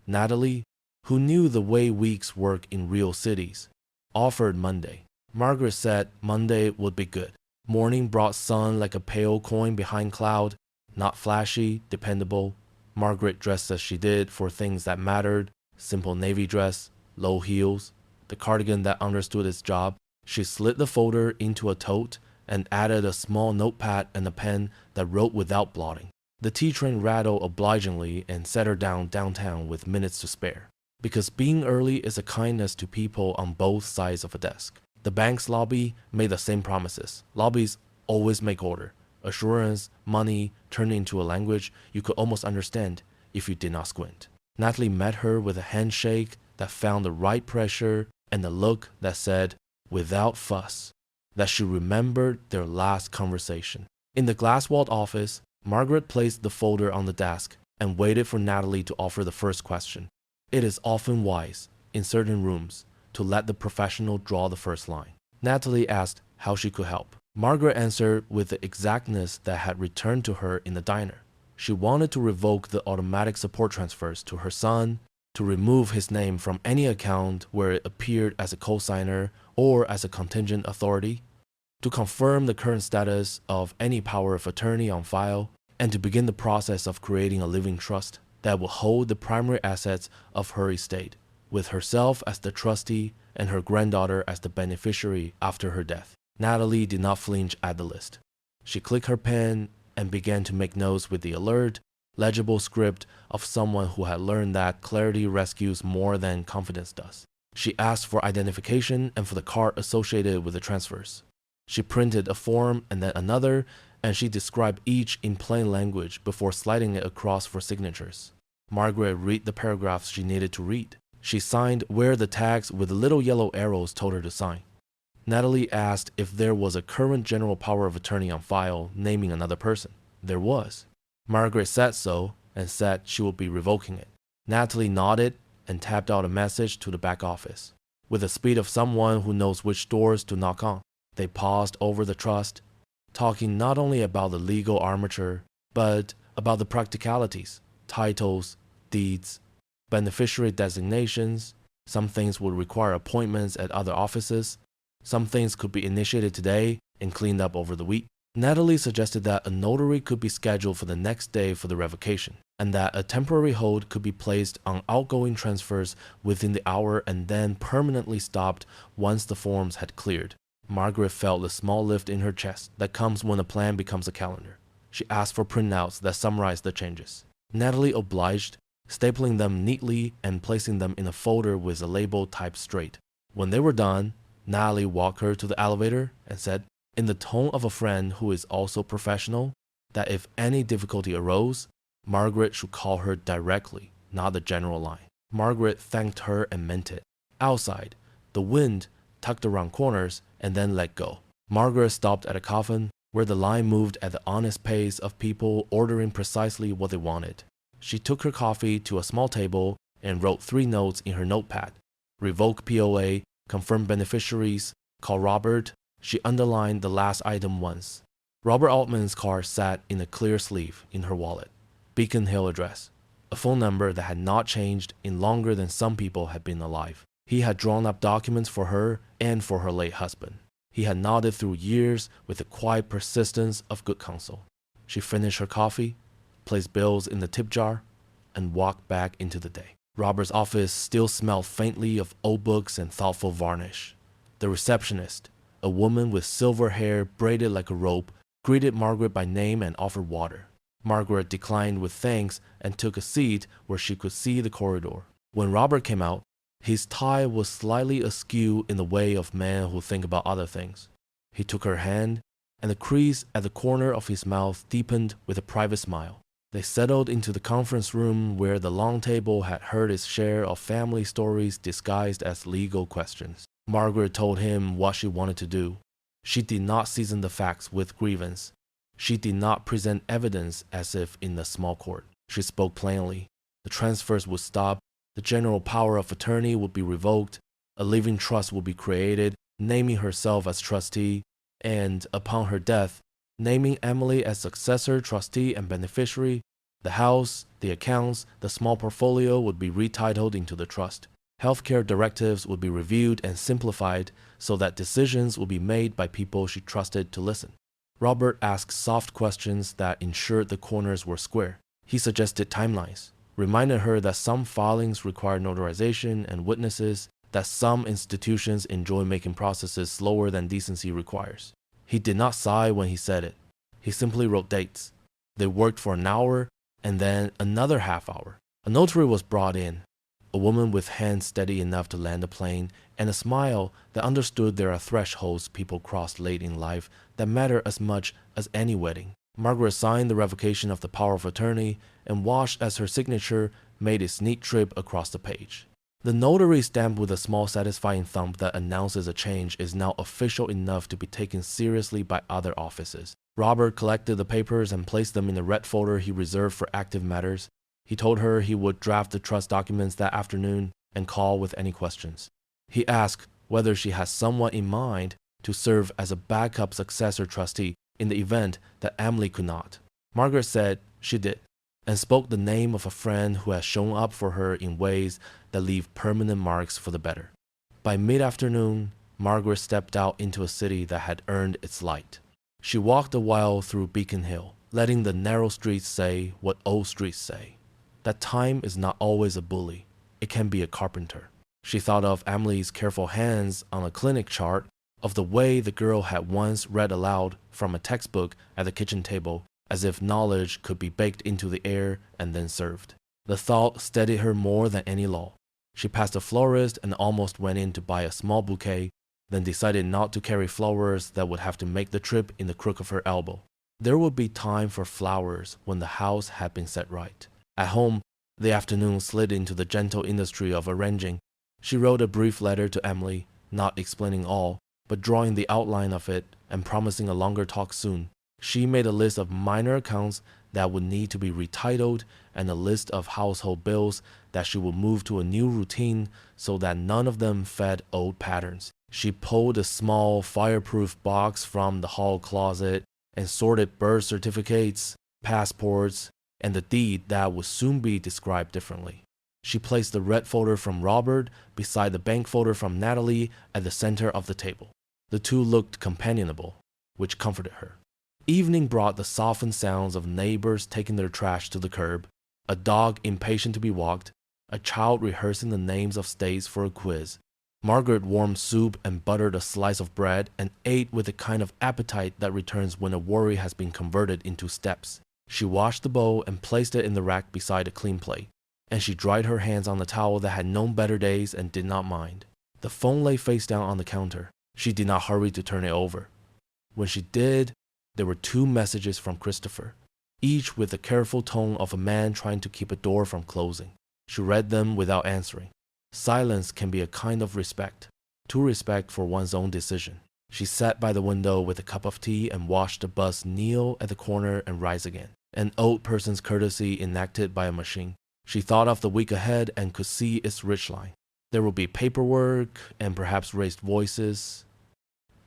Natalie, who knew the way weeks work in real cities, offered Monday. Margaret said Monday would be good. Morning brought sun like a pale coin behind cloud, not flashy, dependable. Margaret dressed as she did for things that mattered, simple navy dress, low heels, the cardigan that understood its job. She slid the folder into a tote and added a small notepad and a pen that wrote without blotting. The tea train rattled obligingly and set her down downtown with minutes to spare. Because being early is a kindness to people on both sides of a desk. The bank's lobby made the same promises. Lobbies always make order. Assurance, money, turned into a language you could almost understand if you did not squint. Natalie met her with a handshake that found the right pressure and a look that said, without fuss, that she remembered their last conversation. In the glass-walled office, Margaret placed the folder on the desk and waited for Natalie to offer the first question. It is often wise, in certain rooms, to let the professional draw the first line. Natalie asked how she could help. Margaret answered with the exactness that had returned to her in the diner. She wanted to revoke the automatic support transfers to her son, to remove his name from any account where it appeared as a co-signer or as a contingent authority, to confirm the current status of any power of attorney on file, and to begin the process of creating a living trust that will hold the primary assets of her estate, with herself as the trustee and her granddaughter as the beneficiary after her death. Natalie did not flinch at the list. She clicked her pen and began to make notes with the alert, legible script of someone who had learned that clarity rescues more than confidence does. She asked for identification and for the card associated with the transfers. She printed a form and then another, and she described each in plain language before sliding it across for signatures. Margaret read the paragraphs she needed to read. She signed where the tags with the little yellow arrows told her to sign. Natalie asked if there was a current general power of attorney on file naming another person. There was. Margaret said so and said she would be revoking it. Natalie nodded and tapped out a message to the back office. With the speed of someone who knows which doors to knock on, they paused over the trust, talking not only about the legal armature, but about the practicalities, titles, deeds, beneficiary designations. Some things would require appointments at other offices. Some things could be initiated today and cleaned up over the week. Natalie suggested that a notary could be scheduled for the next day for the revocation, and that a temporary hold could be placed on outgoing transfers within the hour and then permanently stopped once the forms had cleared. Margaret felt the small lift in her chest that comes when a plan becomes a calendar. She asked for printouts that summarized the changes. Natalie obliged, stapling them neatly and placing them in a folder with a label typed straight. When they were done, Natalie walked her to the elevator and said, in the tone of a friend who is also professional, that if any difficulty arose, Margaret should call her directly, not the general line. Margaret thanked her and meant it. Outside, the wind tucked around corners and then let go. Margaret stopped at a coffin where the line moved at the honest pace of people ordering precisely what they wanted. She took her coffee to a small table and wrote 3 notes in her notepad. Revoke POA, confirm beneficiaries, call Robert. She underlined the last item once. Robert Altman's card sat in a clear sleeve in her wallet. Beacon Hill address, a phone number that had not changed in longer than some people had been alive. He had drawn up documents for her and for her late husband. He had nodded through years with the quiet persistence of good counsel. She finished her coffee, placed bills in the tip jar, and walked back into the day. Robert's office still smelled faintly of old books and thoughtful varnish. The receptionist, a woman with silver hair braided like a rope, greeted Margaret by name and offered water. Margaret declined with thanks and took a seat where she could see the corridor. When Robert came out, his tie was slightly askew in the way of men who think about other things. He took her hand, and the crease at the corner of his mouth deepened with a private smile. They settled into the conference room where the long table had heard its share of family stories disguised as legal questions. Margaret told him what she wanted to do. She did not season the facts with grievance. She did not present evidence as if in a small court. She spoke plainly. The transfers would stop. The general power of attorney would be revoked. A living trust would be created, naming herself as trustee, and, upon her death, naming Emily as successor, trustee, and beneficiary. The house, the accounts, the small portfolio would be retitled into the trust. Healthcare directives would be reviewed and simplified so that decisions would be made by people she trusted to listen. Robert asked soft questions that ensured the corners were square. He suggested timelines, reminded her that some filings require notarization and witnesses, that some institutions enjoy making processes slower than decency requires. He did not sigh when he said it. He simply wrote dates. They worked for an hour and then another half hour. A notary was brought in, a woman with hands steady enough to land a plane and a smile that understood there are thresholds people cross late in life that matter as much as any wedding. Margaret signed the revocation of the power of attorney and watched as her signature made its neat trip across the page. The notary stamped with a small satisfying thump that announces a change is now official enough to be taken seriously by other offices. Robert collected the papers and placed them in the red folder he reserved for active matters. He told her he would draft the trust documents that afternoon and call with any questions. He asked whether she had someone in mind to serve as a backup successor trustee in the event that Emily could not. Margaret said she did, and spoke the name of a friend who had shown up for her in ways that leave permanent marks for the better. By mid-afternoon, Margaret stepped out into a city that had earned its light. She walked a while through Beacon Hill, letting the narrow streets say what old streets say, that time is not always a bully, it can be a carpenter. She thought of Emily's careful hands on a clinic chart, of the way the girl had once read aloud from a textbook at the kitchen table, as if knowledge could be baked into the air and then served. The thought steadied her more than any law. She passed a florist and almost went in to buy a small bouquet, then decided not to carry flowers that would have to make the trip in the crook of her elbow. There would be time for flowers when the house had been set right. At home, the afternoon slid into the gentle industry of arranging. She wrote a brief letter to Emily, not explaining all, but drawing the outline of it and promising a longer talk soon. She made a list of minor accounts that would need to be retitled and a list of household bills that she would move to a new routine so that none of them fed old patterns. She pulled a small fireproof box from the hall closet and sorted birth certificates, passports, and the deed that would soon be described differently. She placed the red folder from Robert beside the bank folder from Natalie at the center of the table. The two looked companionable, which comforted her. Evening brought the softened sounds of neighbors taking their trash to the curb, a dog impatient to be walked, a child rehearsing the names of states for a quiz. Margaret warmed soup and buttered a slice of bread and ate with the kind of appetite that returns when a worry has been converted into steps. She washed the bowl and placed it in the rack beside a clean plate, and she dried her hands on the towel that had known better days and did not mind. The phone lay face down on the counter. She did not hurry to turn it over. When she did, there were 2 messages from Christopher, each with the careful tone of a man trying to keep a door from closing. She read them without answering. Silence can be a kind of respect, true respect for one's own decision. She sat by the window with a cup of tea and watched the bus kneel at the corner and rise again, an old person's courtesy enacted by a machine. She thought of the week ahead and could see its ridgeline. There would be paperwork and perhaps raised voices,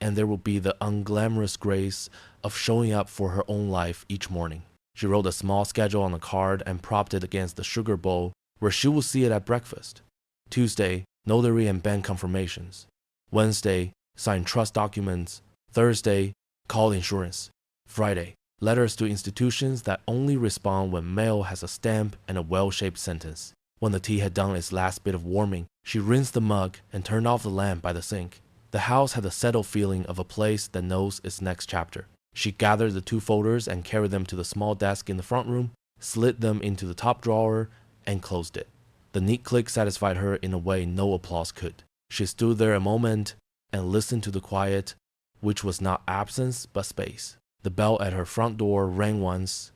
and there would be the unglamorous grace of showing up for her own life each morning. She wrote a small schedule on a card and propped it against the sugar bowl where she would see it at breakfast. Tuesday, notary and bank confirmations. Wednesday, sign trust documents. Thursday, call insurance. Friday, letters to institutions that only respond when mail has a stamp and a well-shaped sentence. When the tea had done its last bit of warming, she rinsed the mug and turned off the lamp by the sink. The house had the settled feeling of a place that knows its next chapter. She gathered the 2 folders and carried them to the small desk in the front room, slid them into the top drawer, and closed it. The neat click satisfied her in a way no applause could. She stood there a moment and listened to the quiet, which was not absence but space. The bell at her front door rang once,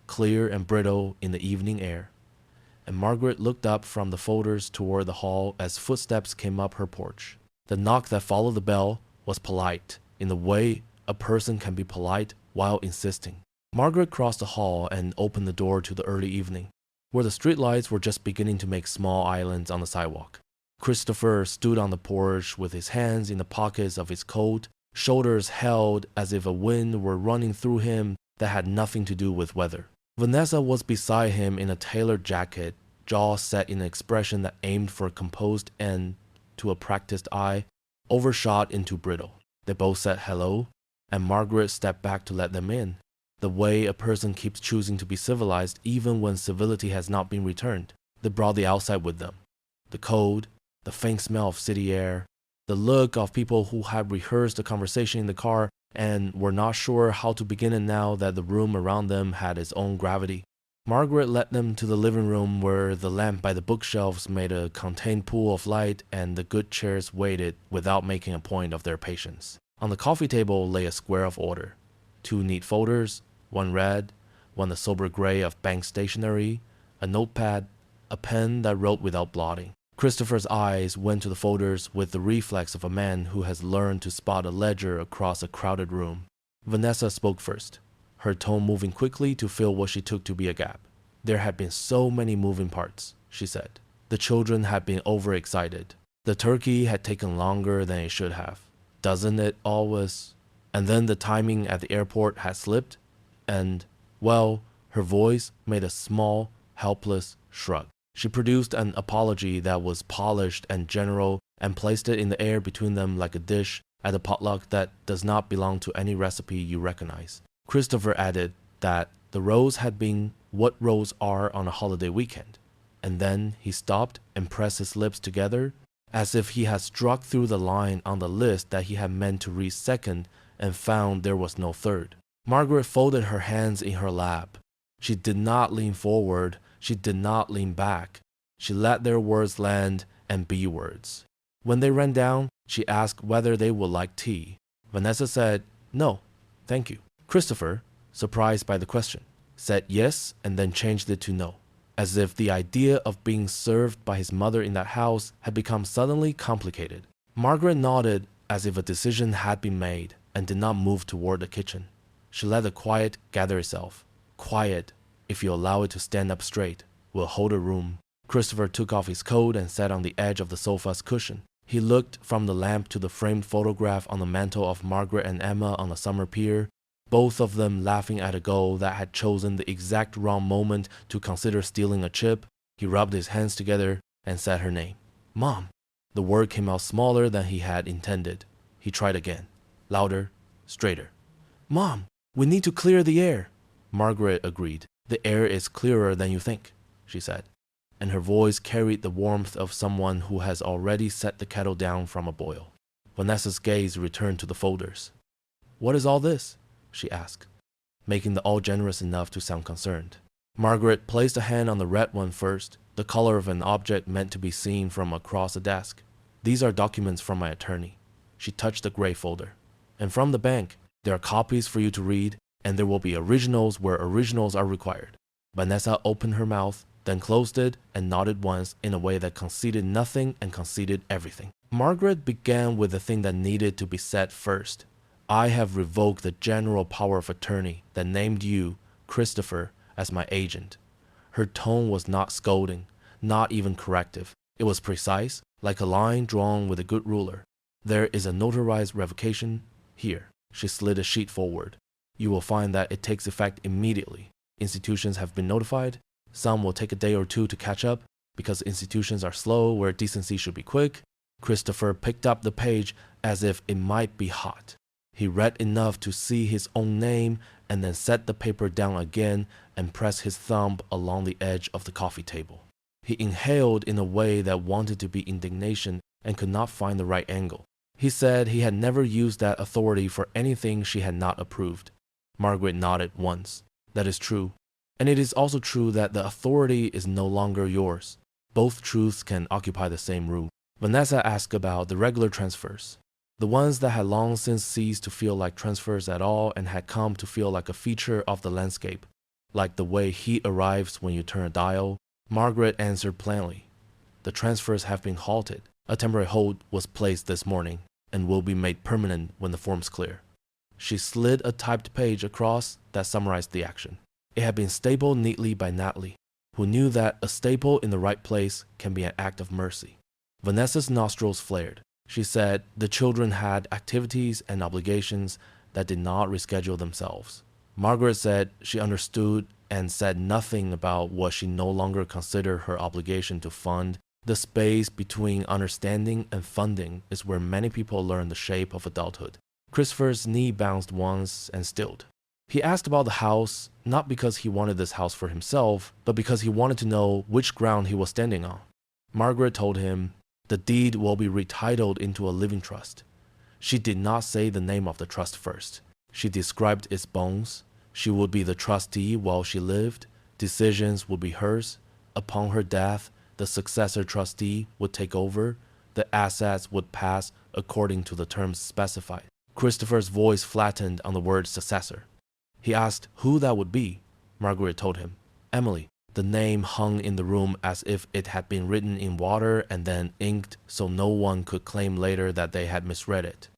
clear and brittle in the evening air, and Margaret looked up from the folders toward the hall as footsteps came up her porch. The knock that followed the bell was polite, in the way a person can be polite while insisting. Margaret crossed the hall and opened the door to the early evening, where the streetlights were just beginning to make small islands on the sidewalk. Christopher stood on the porch with his hands in the pockets of his coat, shoulders held as if a wind were running through him that had nothing to do with weather. Vanessa was beside him in a tailored jacket, jaw set in an expression that aimed for a composed and, to a practiced eye, overshot into brittle. They both said hello, and Margaret stepped back to let them in, the way a person keeps choosing to be civilized even when civility has not been returned. They brought the outside with them. The cold, the faint smell of city air, the look of people who had rehearsed the conversation in the car and were not sure how to begin it now that the room around them had its own gravity. Margaret led them to the living room where the lamp by the bookshelves made a contained pool of light and the good chairs waited without making a point of their patience. On the coffee table lay a square of order. 2 neat folders, one red, one the sober gray of bank stationery, a notepad, a pen that wrote without blotting. Christopher's eyes went to the folders with the reflex of a man who has learned to spot a ledger across a crowded room. Vanessa spoke first, her tone moving quickly to fill what she took to be a gap. There had been so many moving parts, she said. The children had been overexcited. The turkey had taken longer than it should have. Doesn't it always? And then the timing at the airport had slipped, and, well, her voice made a small, helpless shrug. She produced an apology that was polished and general and placed it in the air between them like a dish at a potluck that does not belong to any recipe you recognize. Christopher added that the rows had been what rows are on a holiday weekend, and then he stopped and pressed his lips together as if he had struck through the line on the list that he had meant to read second and found there was no third. Margaret folded her hands in her lap. She did not lean forward. She did not lean back. She let their words land and be words. When they ran down, she asked whether they would like tea. Vanessa said, "No, thank you." Christopher, surprised by the question, said yes and then changed it to no, as if the idea of being served by his mother in that house had become suddenly complicated. Margaret nodded as if a decision had been made and did not move toward the kitchen. She let the quiet gather itself. Quiet, if you allow it to stand up straight, will hold a room. Christopher took off his coat and sat on the edge of the sofa's cushion. He looked from the lamp to the framed photograph on the mantel of Margaret and Emma on the summer pier, both of them laughing at a goal that had chosen the exact wrong moment to consider stealing a chip. He rubbed his hands together and said her name. "Mom." The word came out smaller than he had intended. He tried again, louder, straighter. "Mom, we need to clear the air." Margaret agreed. "The air is clearer than you think," she said, and her voice carried the warmth of someone who has already set the kettle down from a boil. Vanessa's gaze returned to the folders. "What is all this?" she asked, making the all generous enough to sound concerned. Margaret placed a hand on the red one first, the color of an object meant to be seen from across the desk. "These are documents from my attorney." She touched the gray folder. "And from the bank, there are copies for you to read, and there will be originals where originals are required." Vanessa opened her mouth, then closed it and nodded once in a way that conceded nothing and conceded everything. Margaret began with the thing that needed to be said first. "I have revoked the general power of attorney that named you, Christopher, as my agent." Her tone was not scolding, not even corrective. It was precise, like a line drawn with a good ruler. "There is a notarized revocation here." She slid a sheet forward. "You will find that it takes effect immediately. Institutions have been notified. Some will take a day or two to catch up, because institutions are slow where decency should be quick." Christopher picked up the page as if it might be hot. He read enough to see his own name and then set the paper down again and pressed his thumb along the edge of the coffee table. He inhaled in a way that wanted to be indignation and could not find the right angle. He said he had never used that authority for anything she had not approved. Margaret nodded once. "That is true. And it is also true that the authority is no longer yours. Both truths can occupy the same room." Vanessa asked about the regular transfers, the ones that had long since ceased to feel like transfers at all and had come to feel like a feature of the landscape, like the way heat arrives when you turn a dial. Margaret answered plainly. "The transfers have been halted. A temporary hold was placed this morning and will be made permanent when the forms clear." She slid a typed page across that summarized the action. It had been stapled neatly by Natalie, who knew that a staple in the right place can be an act of mercy. Vanessa's nostrils flared. She said the children had activities and obligations that did not reschedule themselves. Margaret said she understood and said nothing about what she no longer considered her obligation to fund. The space between understanding and funding is where many people learn the shape of adulthood. Christopher's knee bounced once and stilled. He asked about the house, not because he wanted this house for himself, but because he wanted to know which ground he was standing on. Margaret told him, "The deed will be retitled into a living trust." She did not say the name of the trust first. She described its bones. She would be the trustee while she lived. Decisions would be hers. Upon her death, the successor trustee would take over. The assets would pass according to the terms specified. Christopher's voice flattened on the word successor. He asked who that would be. Margaret told him. Emily. The name hung in the room as if it had been written in water and then inked so no one could claim later that they had misread it.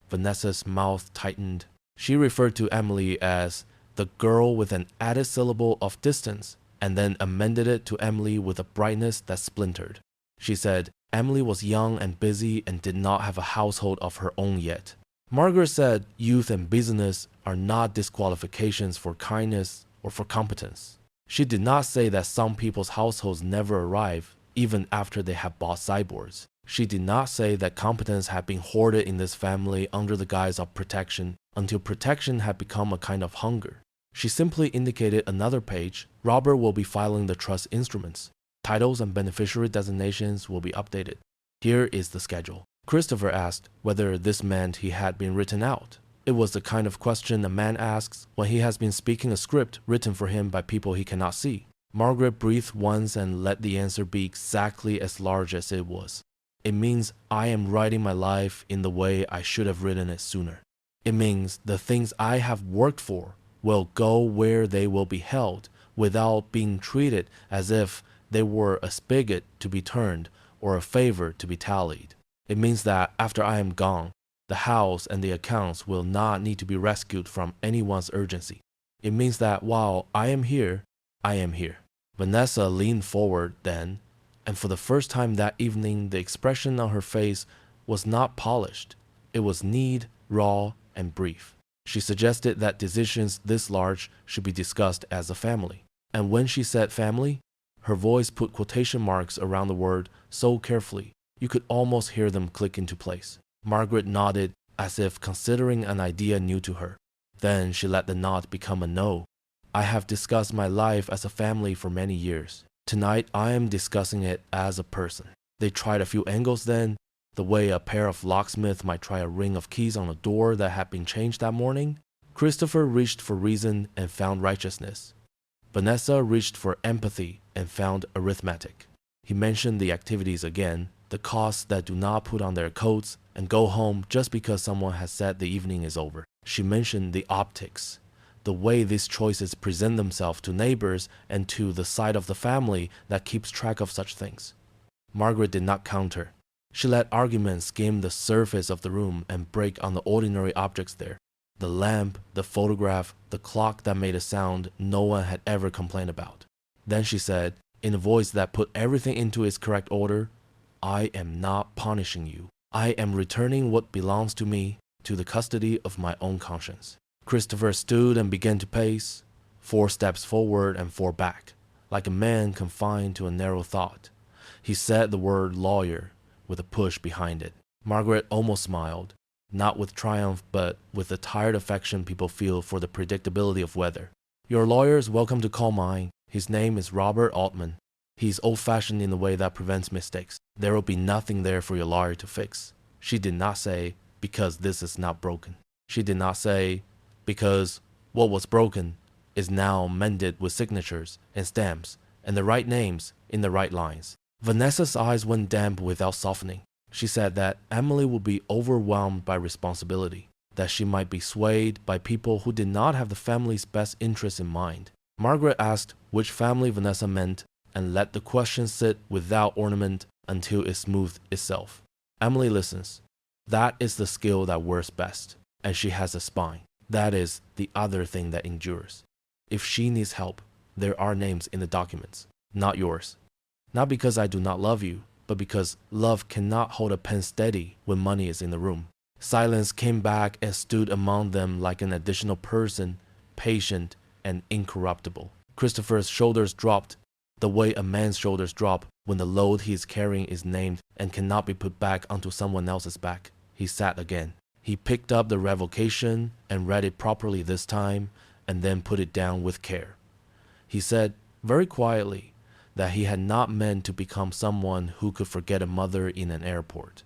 Vanessa's mouth tightened. She referred to Emily as the girl with an added syllable of distance, and then amended it to Emily with a brightness that splintered. She said Emily was young and busy and did not have a household of her own yet. Margaret said youth and business are not disqualifications for kindness or for competence. She did not say that some people's households never arrive, even after they have bought sideboards. She did not say that competence had been hoarded in this family under the guise of protection until protection had become a kind of hunger. She simply indicated another page. Robert will be filing the trust instruments. Titles and beneficiary designations will be updated. Here is the schedule. Christopher asked whether this meant he had been written out. It was the kind of question a man asks when he has been speaking a script written for him by people he cannot see. Margaret breathed once and let the answer be exactly as large as it was. It means I am writing my life in the way I should have written it sooner. It means the things I have worked for will go where they will be held without being treated as if they were a spigot to be turned or a favor to be tallied. It means that after I am gone, the house and the accounts will not need to be rescued from anyone's urgency. It means that while I am here, I am here. Vanessa leaned forward then, and for the first time that evening the expression on her face was not polished. It was neat, raw, and brief. She suggested that decisions this large should be discussed as a family. And when she said family, her voice put quotation marks around the word so carefully you could almost hear them click into place. Margaret nodded as if considering an idea new to her. Then she let the nod become a no. I have discussed my life as a family for many years. Tonight I am discussing it as a person. They tried a few angles then, the way a pair of locksmiths might try a ring of keys on a door that had been changed that morning. Christopher reached for reason and found righteousness. Vanessa reached for empathy and found arithmetic. He mentioned the activities again, the costs that do not put on their coats and go home just because someone has said the evening is over. She mentioned the optics, the way these choices present themselves to neighbors and to the side of the family that keeps track of such things. Margaret did not counter. She let arguments skim the surface of the room and break on the ordinary objects there. The lamp, the photograph, the clock that made a sound no one had ever complained about. Then she said, in a voice that put everything into its correct order, I am not punishing you. I am returning what belongs to me to the custody of my own conscience. Christopher stood and began to pace, 4 steps forward and 4 back, like a man confined to a narrow thought. He said the word lawyer with a push behind it. Margaret almost smiled, not with triumph but with the tired affection people feel for the predictability of weather. Your lawyer is welcome to call mine. His name is Robert Altman. He's old-fashioned in the way that prevents mistakes. There will be nothing there for your lawyer to fix. She did not say, because this is not broken. She did not say, because what was broken is now mended with signatures and stamps and the right names in the right lines. Vanessa's eyes went damp without softening. She said that Emily would be overwhelmed by responsibility, that she might be swayed by people who did not have the family's best interests in mind. Margaret asked which family Vanessa meant and let the question sit without ornament until it smoothed itself. Emily listens. That is the skill that works best, and she has a spine. That is the other thing that endures. If she needs help, there are names in the documents, not yours. Not because I do not love you, but because love cannot hold a pen steady when money is in the room. Silence came back and stood among them like an additional person, patient and incorruptible. Christopher's shoulders dropped, the way a man's shoulders drop when the load he is carrying is named and cannot be put back onto someone else's back. He sat again. He picked up the revocation and read it properly this time, and then put it down with care. He said, very quietly, that he had not meant to become someone who could forget a mother in an airport.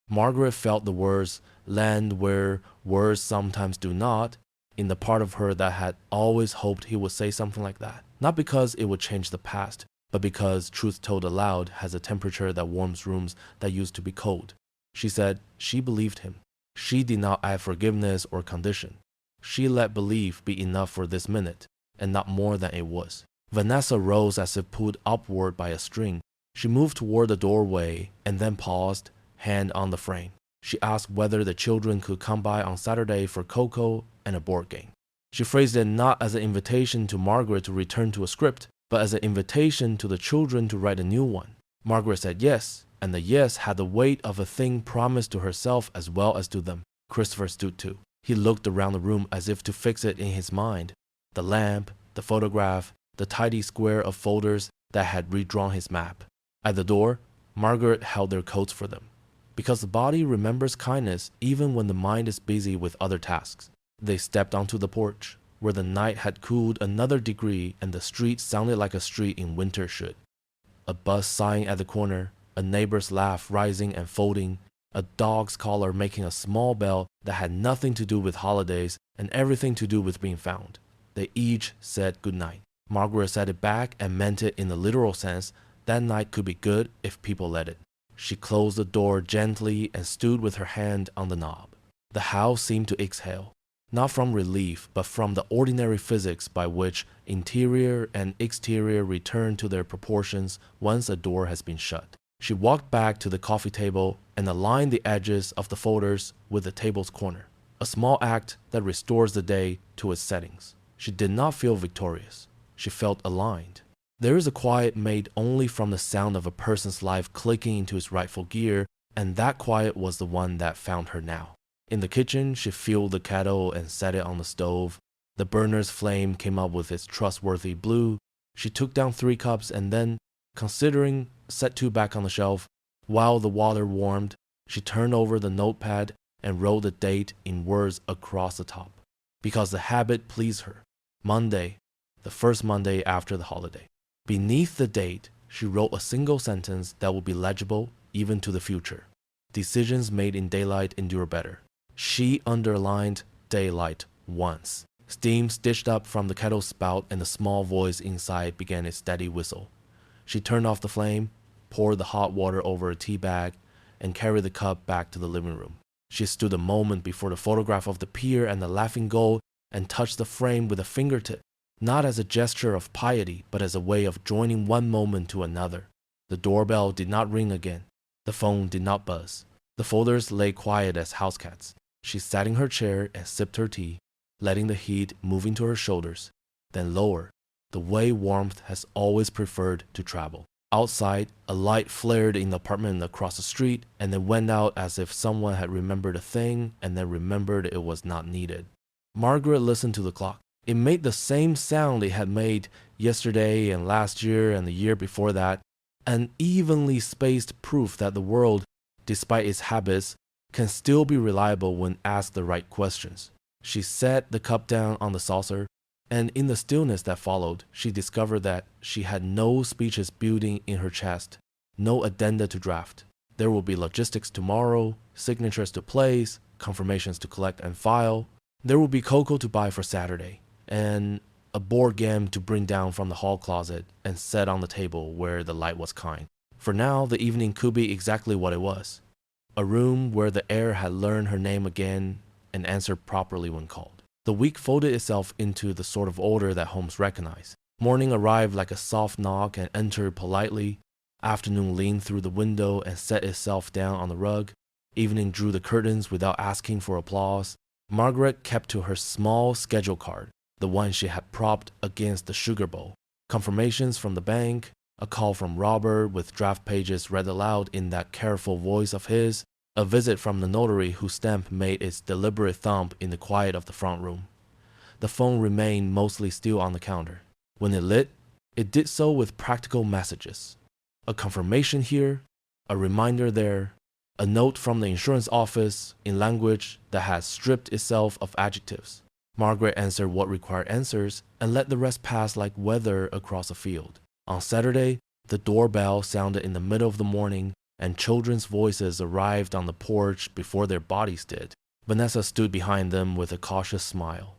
Margaret felt the words land where words sometimes do not, in the part of her that had always hoped he would say something like that. Not because it would change the past, but because truth told aloud has a temperature that warms rooms that used to be cold. She said she believed him. She did not add forgiveness or condition. She let belief be enough for this minute, and not more than it was. Vanessa rose as if pulled upward by a string. She moved toward the doorway and then paused, hand on the frame. She asked whether the children could come by on Saturday for cocoa and a board game. She phrased it not as an invitation to Margaret to return to a script, but as an invitation to the children to write a new one. Margaret said yes, and the yes had the weight of a thing promised to herself as well as to them. Christopher stood too. He looked around the room as if to fix it in his mind. The lamp, the photograph, the tidy square of folders that had redrawn his map. At the door, Margaret held their coats for them. Because the body remembers kindness even when the mind is busy with other tasks. They stepped onto the porch, where the night had cooled another degree and the street sounded like a street in winter should. A bus sighing at the corner, a neighbor's laugh rising and folding, a dog's collar making a small bell that had nothing to do with holidays and everything to do with being found. They each said goodnight. Margaret said it back and meant it in the literal sense. That night could be good if people let it. She closed the door gently and stood with her hand on the knob. The house seemed to exhale, not from relief, but from the ordinary physics by which interior and exterior return to their proportions once a door has been shut. She walked back to the coffee table and aligned the edges of the folders with the table's corner, a small act that restores the day to its settings. She did not feel victorious. She felt aligned. There is a quiet made only from the sound of a person's life clicking into its rightful gear, and that quiet was the one that found her now. In the kitchen, she filled the kettle and set it on the stove. The burner's flame came up with its trustworthy blue. She took down 3 cups and then, considering, set 2 back on the shelf. While the water warmed, she turned over the notepad and wrote the date in words across the top. Because the habit pleased her. Monday, the first Monday after the holiday. Beneath the date, she wrote a single sentence that would be legible even to the future. Decisions made in daylight endure better. She underlined daylight once. Steam stitched up from the kettle spout and the small voice inside began its steady whistle. She turned off the flame, poured the hot water over a tea bag, and carried the cup back to the living room. She stood a moment before the photograph of the pier and the laughing gull and touched the frame with a fingertip, not as a gesture of piety, but as a way of joining one moment to another. The doorbell did not ring again. The phone did not buzz. The folders lay quiet as house cats. She sat in her chair and sipped her tea, letting the heat move into her shoulders, then lower, the way warmth has always preferred to travel. Outside, a light flared in the apartment across the street and then went out as if someone had remembered a thing and then remembered it was not needed. Margaret listened to the clock. It made the same sound it had made yesterday and last year and the year before that, an evenly spaced proof that the world, despite its habits, can still be reliable when asked the right questions. She set the cup down on the saucer, and in the stillness that followed, she discovered that she had no speeches building in her chest, no addenda to draft. There will be logistics tomorrow, signatures to place, confirmations to collect and file. There will be cocoa to buy for Saturday, and a board game to bring down from the hall closet and set on the table where the light was kind. For now, the evening could be exactly what it was. A room where the air had learned her name again and answered properly when called. The week folded itself into the sort of order that homes recognize. Morning arrived like a soft knock and entered politely. Afternoon leaned through the window and set itself down on the rug. Evening drew the curtains without asking for applause. Margaret kept to her small schedule card, the one she had propped against the sugar bowl. Confirmations from the bank, a call from Robert with draft pages read aloud in that careful voice of his, a visit from the notary whose stamp made its deliberate thump in the quiet of the front room. The phone remained mostly still on the counter. When it lit, it did so with practical messages. A confirmation here, a reminder there, a note from the insurance office in language that had stripped itself of adjectives. Margaret answered what required answers and let the rest pass like weather across a field. On Saturday, the doorbell sounded in the middle of the morning and children's voices arrived on the porch before their bodies did. Vanessa stood behind them with a cautious smile.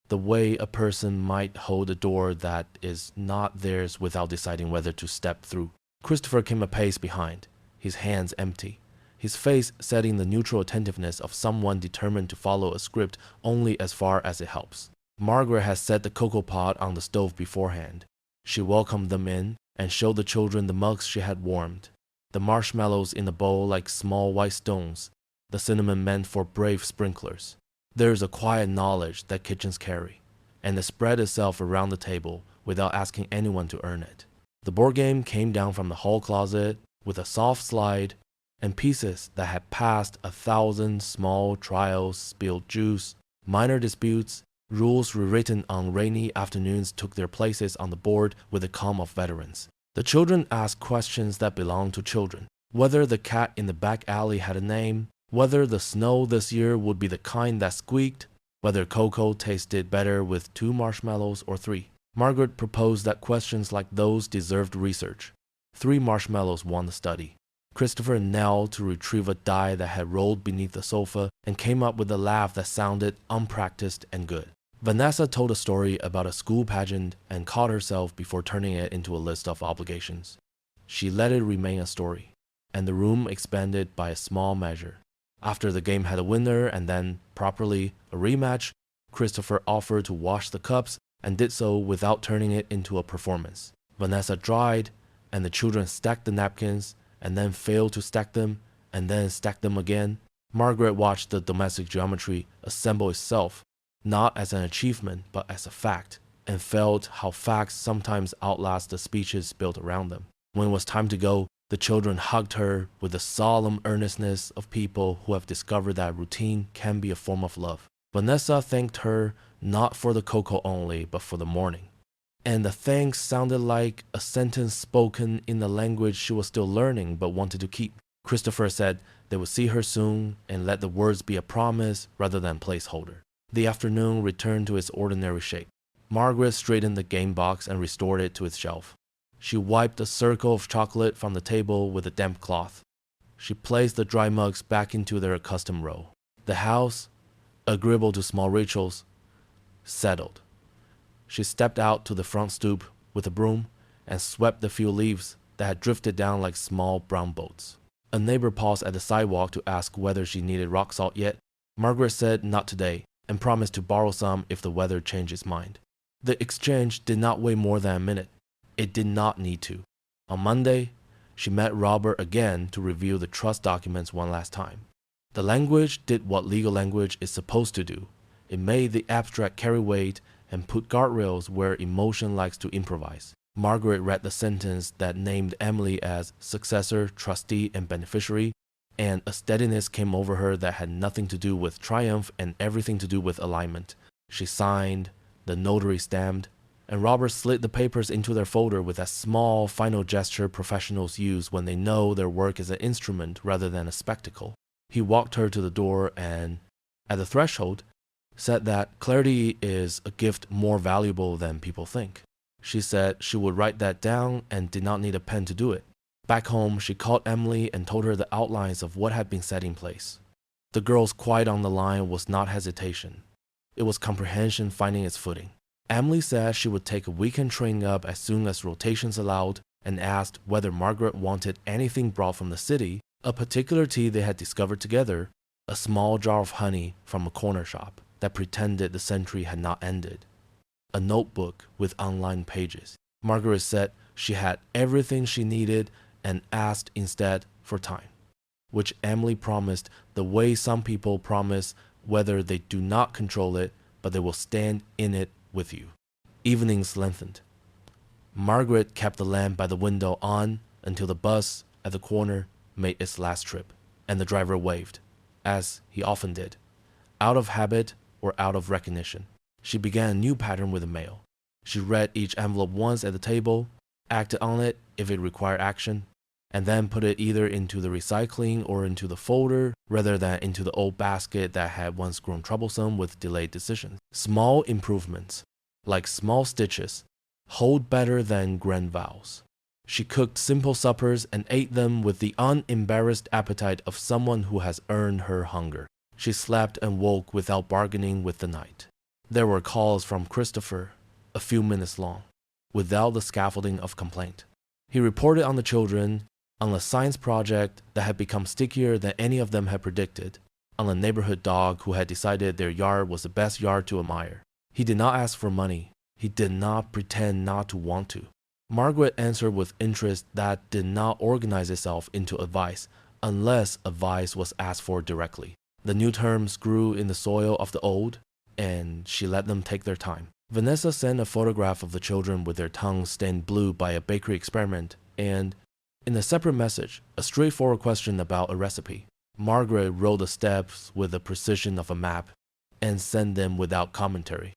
the way a person might hold a door that is not theirs without deciding whether to step through. Christopher came a pace behind, his hands empty, his face setting the neutral attentiveness of someone determined to follow a script only as far as it helps. Margaret had set the cocoa pot on the stove beforehand. She welcomed them in and showed the children the mugs she had warmed, the marshmallows in the bowl like small white stones, the cinnamon meant for brave sprinklers. There is a quiet knowledge that kitchens carry, and it spread itself around the table without asking anyone to earn it. The board game came down from the hall closet with a soft slide and pieces that had passed 1,000 small trials, spilled juice, minor disputes, rules rewritten on rainy afternoons took their places on the board with the calm of veterans. The children asked questions that belonged to children. Whether the cat in the back alley had a name, whether the snow this year would be the kind that squeaked, whether cocoa tasted better with 2 marshmallows or 3. Margaret proposed that questions like those deserved research. 3 marshmallows won the study. Christopher knelt to retrieve a die that had rolled beneath the sofa and came up with a laugh that sounded unpracticed and good. Vanessa told a story about a school pageant and caught herself before turning it into a list of obligations. She let it remain a story, and the room expanded by a small measure. After the game had a winner and then, properly, a rematch, Christopher offered to wash the cups and did so without turning it into a performance. Vanessa dried, and the children stacked the napkins and then failed to stack them and then stacked them again. Margaret watched the domestic geometry assemble itself, not as an achievement but as a fact, and felt how facts sometimes outlast the speeches built around them. When it was time to go, the children hugged her with the solemn earnestness of people who have discovered that routine can be a form of love. Vanessa thanked her not for the cocoa only, but for the morning. And the thanks sounded like a sentence spoken in the language she was still learning but wanted to keep. Christopher said they would see her soon and let the words be a promise rather than placeholder. The afternoon returned to its ordinary shape. Margaret straightened the game box and restored it to its shelf. She wiped a circle of chocolate from the table with a damp cloth. She placed the dry mugs back into their accustomed row. The house, agreeable to small rituals, settled. She stepped out to the front stoop with a broom and swept the few leaves that had drifted down like small brown boats. A neighbor paused at the sidewalk to ask whether she needed rock salt yet. Margaret said not today and promised to borrow some if the weather changed its mind. The exchange did not weigh more than a minute. It did not need to. On Monday, she met Robert again to review the trust documents one last time. The language did what legal language is supposed to do. It made the abstract carry weight and put guardrails where emotion likes to improvise. Margaret read the sentence that named Emily as successor, trustee, and beneficiary, and a steadiness came over her that had nothing to do with triumph and everything to do with alignment. She signed, the notary stamped, and Robert slid the papers into their folder with that small final gesture professionals use when they know their work is an instrument rather than a spectacle. He walked her to the door and, at the threshold, said that clarity is a gift more valuable than people think. She said she would write that down and did not need a pen to do it. Back home, she called Emily and told her the outlines of what had been set in place. The girl's quiet on the line was not hesitation. It was comprehension finding its footing. Emily said she would take a weekend training up as soon as rotations allowed and asked whether Margaret wanted anything brought from the city, a particular tea they had discovered together, a small jar of honey from a corner shop that pretended the century had not ended, a notebook with unlined pages. Margaret said she had everything she needed and asked instead for time, which Emily promised the way some people promise whether they do not control it, but they will stand in it with you. Evenings lengthened. Margaret kept the lamp by the window on until the bus at the corner made its last trip, and the driver waved, as he often did, out of habit or out of recognition. She began a new pattern with the mail. She read each envelope once at the table, acted on it if it required action, and then put it either into the recycling or into the folder rather than into the old basket that had once grown troublesome with delayed decisions. Small improvements, like small stitches, hold better than grand vows. She cooked simple suppers and ate them with the unembarrassed appetite of someone who has earned her hunger. She slept and woke without bargaining with the night. There were calls from Christopher, a few minutes long, without the scaffolding of complaint. He reported on the children, on a science project that had become stickier than any of them had predicted, on a neighborhood dog who had decided their yard was the best yard to admire. He did not ask for money. He did not pretend not to want to. Margaret answered with interest that did not organize itself into advice unless advice was asked for directly. The new terms grew in the soil of the old, and she let them take their time. Vanessa sent a photograph of the children with their tongues stained blue by a bakery experiment, and, in a separate message, a straightforward question about a recipe. Margaret wrote the steps with the precision of a map and sent them without commentary.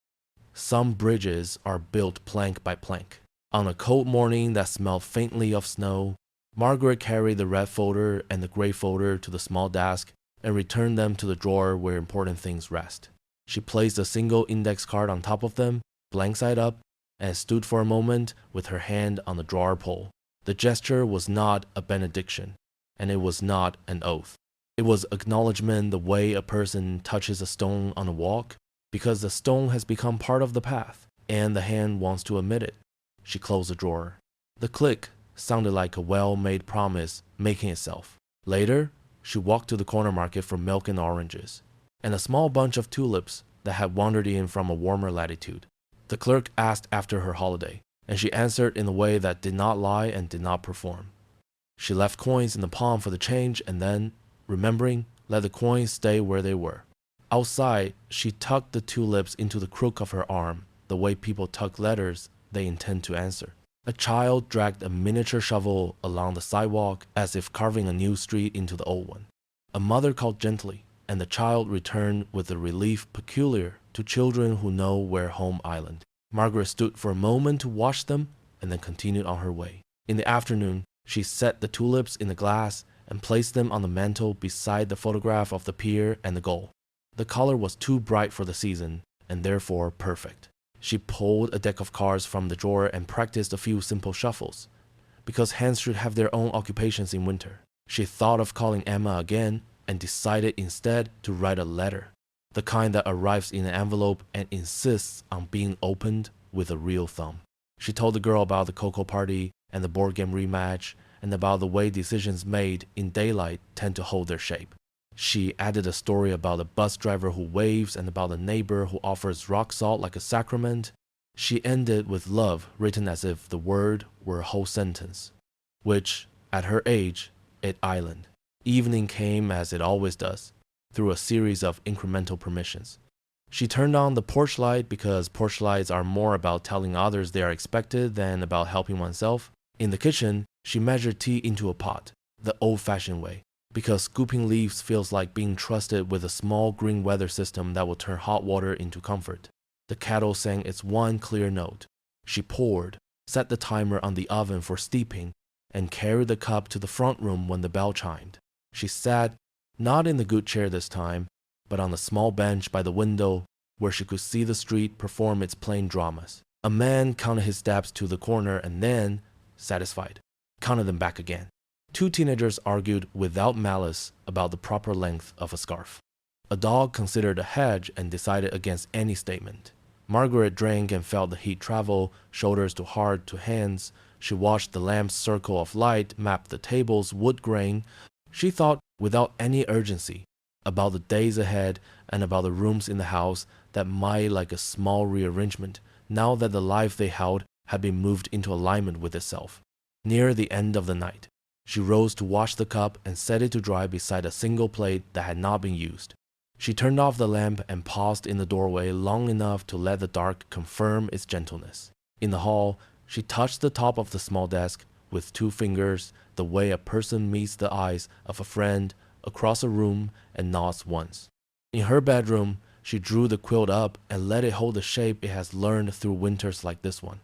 Some bridges are built plank by plank. On a cold morning that smelled faintly of snow, Margaret carried the red folder and the gray folder to the small desk and returned them to the drawer where important things rest. She placed a single index card on top of them, blank side up, and stood for a moment with her hand on the drawer pull. The gesture was not a benediction, and it was not an oath. It was acknowledgement the way a person touches a stone on a walk, because the stone has become part of the path, and the hand wants to admit it. She closed the drawer. The click sounded like a well-made promise making itself. Later, she walked to the corner market for milk and oranges, and a small bunch of tulips that had wandered in from a warmer latitude. The clerk asked after her holiday, and she answered in a way that did not lie and did not perform. She left coins in the palm for the change and then, remembering, let the coins stay where they were. Outside, she tucked the tulips into the crook of her arm, the way people tuck letters they intend to answer. A child dragged a miniature shovel along the sidewalk as if carving a new street into the old one. A mother called gently, and the child returned with a relief peculiar to children who know where home island. Margaret stood for a moment to watch them and then continued on her way. In the afternoon, she set the tulips in a glass and placed them on the mantel beside the photograph of the pier and the goal. The color was too bright for the season, and therefore perfect. She pulled a deck of cards from the drawer and practiced a few simple shuffles, because hands should have their own occupations in winter. She thought of calling Emma again and decided instead to write a letter, the kind that arrives in an envelope and insists on being opened with a real thumb. She told the girl about the cocoa party and the board game rematch, and about the way decisions made in daylight tend to hold their shape. She added a story about a bus driver who waves and about a neighbor who offers rock salt like a sacrament. She ended with love written as if the word were a whole sentence, which, at her age, it island. Evening came as it always does, through a series of incremental permissions. She turned on the porch light because porch lights are more about telling others they are expected than about helping oneself. In the kitchen, she measured tea into a pot, the old-fashioned way, because scooping leaves feels like being trusted with a small green weather system that will turn hot water into comfort. The kettle sang its one clear note. She poured, set the timer on the oven for steeping, and carried the cup to the front room when the bell chimed. She sat, not in the good chair this time, but on a small bench by the window where she could see the street perform its plain dramas. A man counted his steps to the corner and then, satisfied, counted them back again. Two teenagers argued without malice about the proper length of a scarf. A dog considered a hedge and decided against any statement. Margaret drank and felt the heat travel, shoulders to heart to hands. She watched the lamp's circle of light map the table's wood grain. She thought, without any urgency, about the days ahead and about the rooms in the house that might like a small rearrangement, now that the life they held had been moved into alignment with itself. Near the end of the night, she rose to wash the cup and set it to dry beside a single plate that had not been used. She turned off the lamp and paused in the doorway long enough to let the dark confirm its gentleness. In the hall, she touched the top of the small desk with two fingers, the way a person meets the eyes of a friend across a room and nods once. In her bedroom, she drew the quilt up and let it hold the shape it has learned through winters like this one.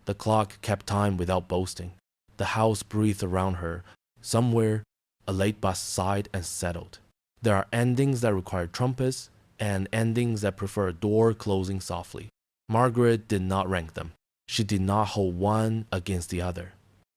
The clock kept time without boasting. The house breathed around her. Somewhere, a late bus sighed and settled. There are endings that require trumpets and endings that prefer a door closing softly. Margaret did not rank them. She did not hold one against the other.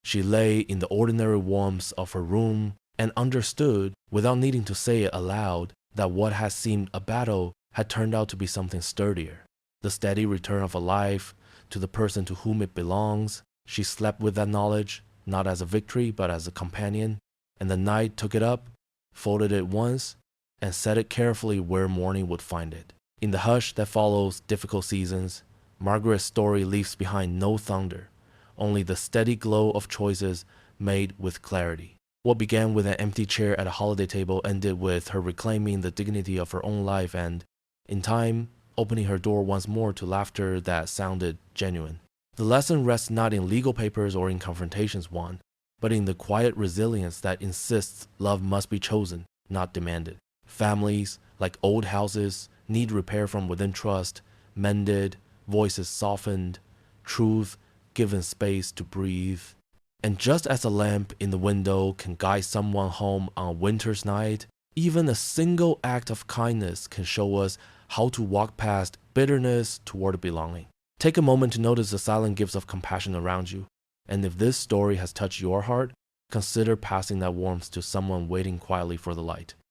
She lay in the ordinary warmth of her room and understood, without needing to say it aloud, that what had seemed a battle had turned out to be something sturdier. the steady return of a life to the person to whom it belongs. She slept with that knowledge, not as a victory, but as a companion, and the night took it up, folded it once, and set it carefully where morning would find it. In the hush that follows difficult seasons, Margaret's story leaves behind no thunder, only the steady glow of choices made with clarity. What began with an empty chair at a holiday table ended with her reclaiming the dignity of her own life and, in time, opening her door once more to laughter that sounded genuine. The lesson rests not in legal papers or in confrontations won, but in the quiet resilience that insists love must be chosen, not demanded. Families, like old houses, need repair from within trust, mended, voices softened, truth given space to breathe. And just as a lamp in the window can guide someone home on a winter's night, even a single act of kindness can show us how to walk past bitterness toward belonging. Take a moment to notice the silent gifts of compassion around you, and if this story has touched your heart, consider passing that warmth to someone waiting quietly for the light.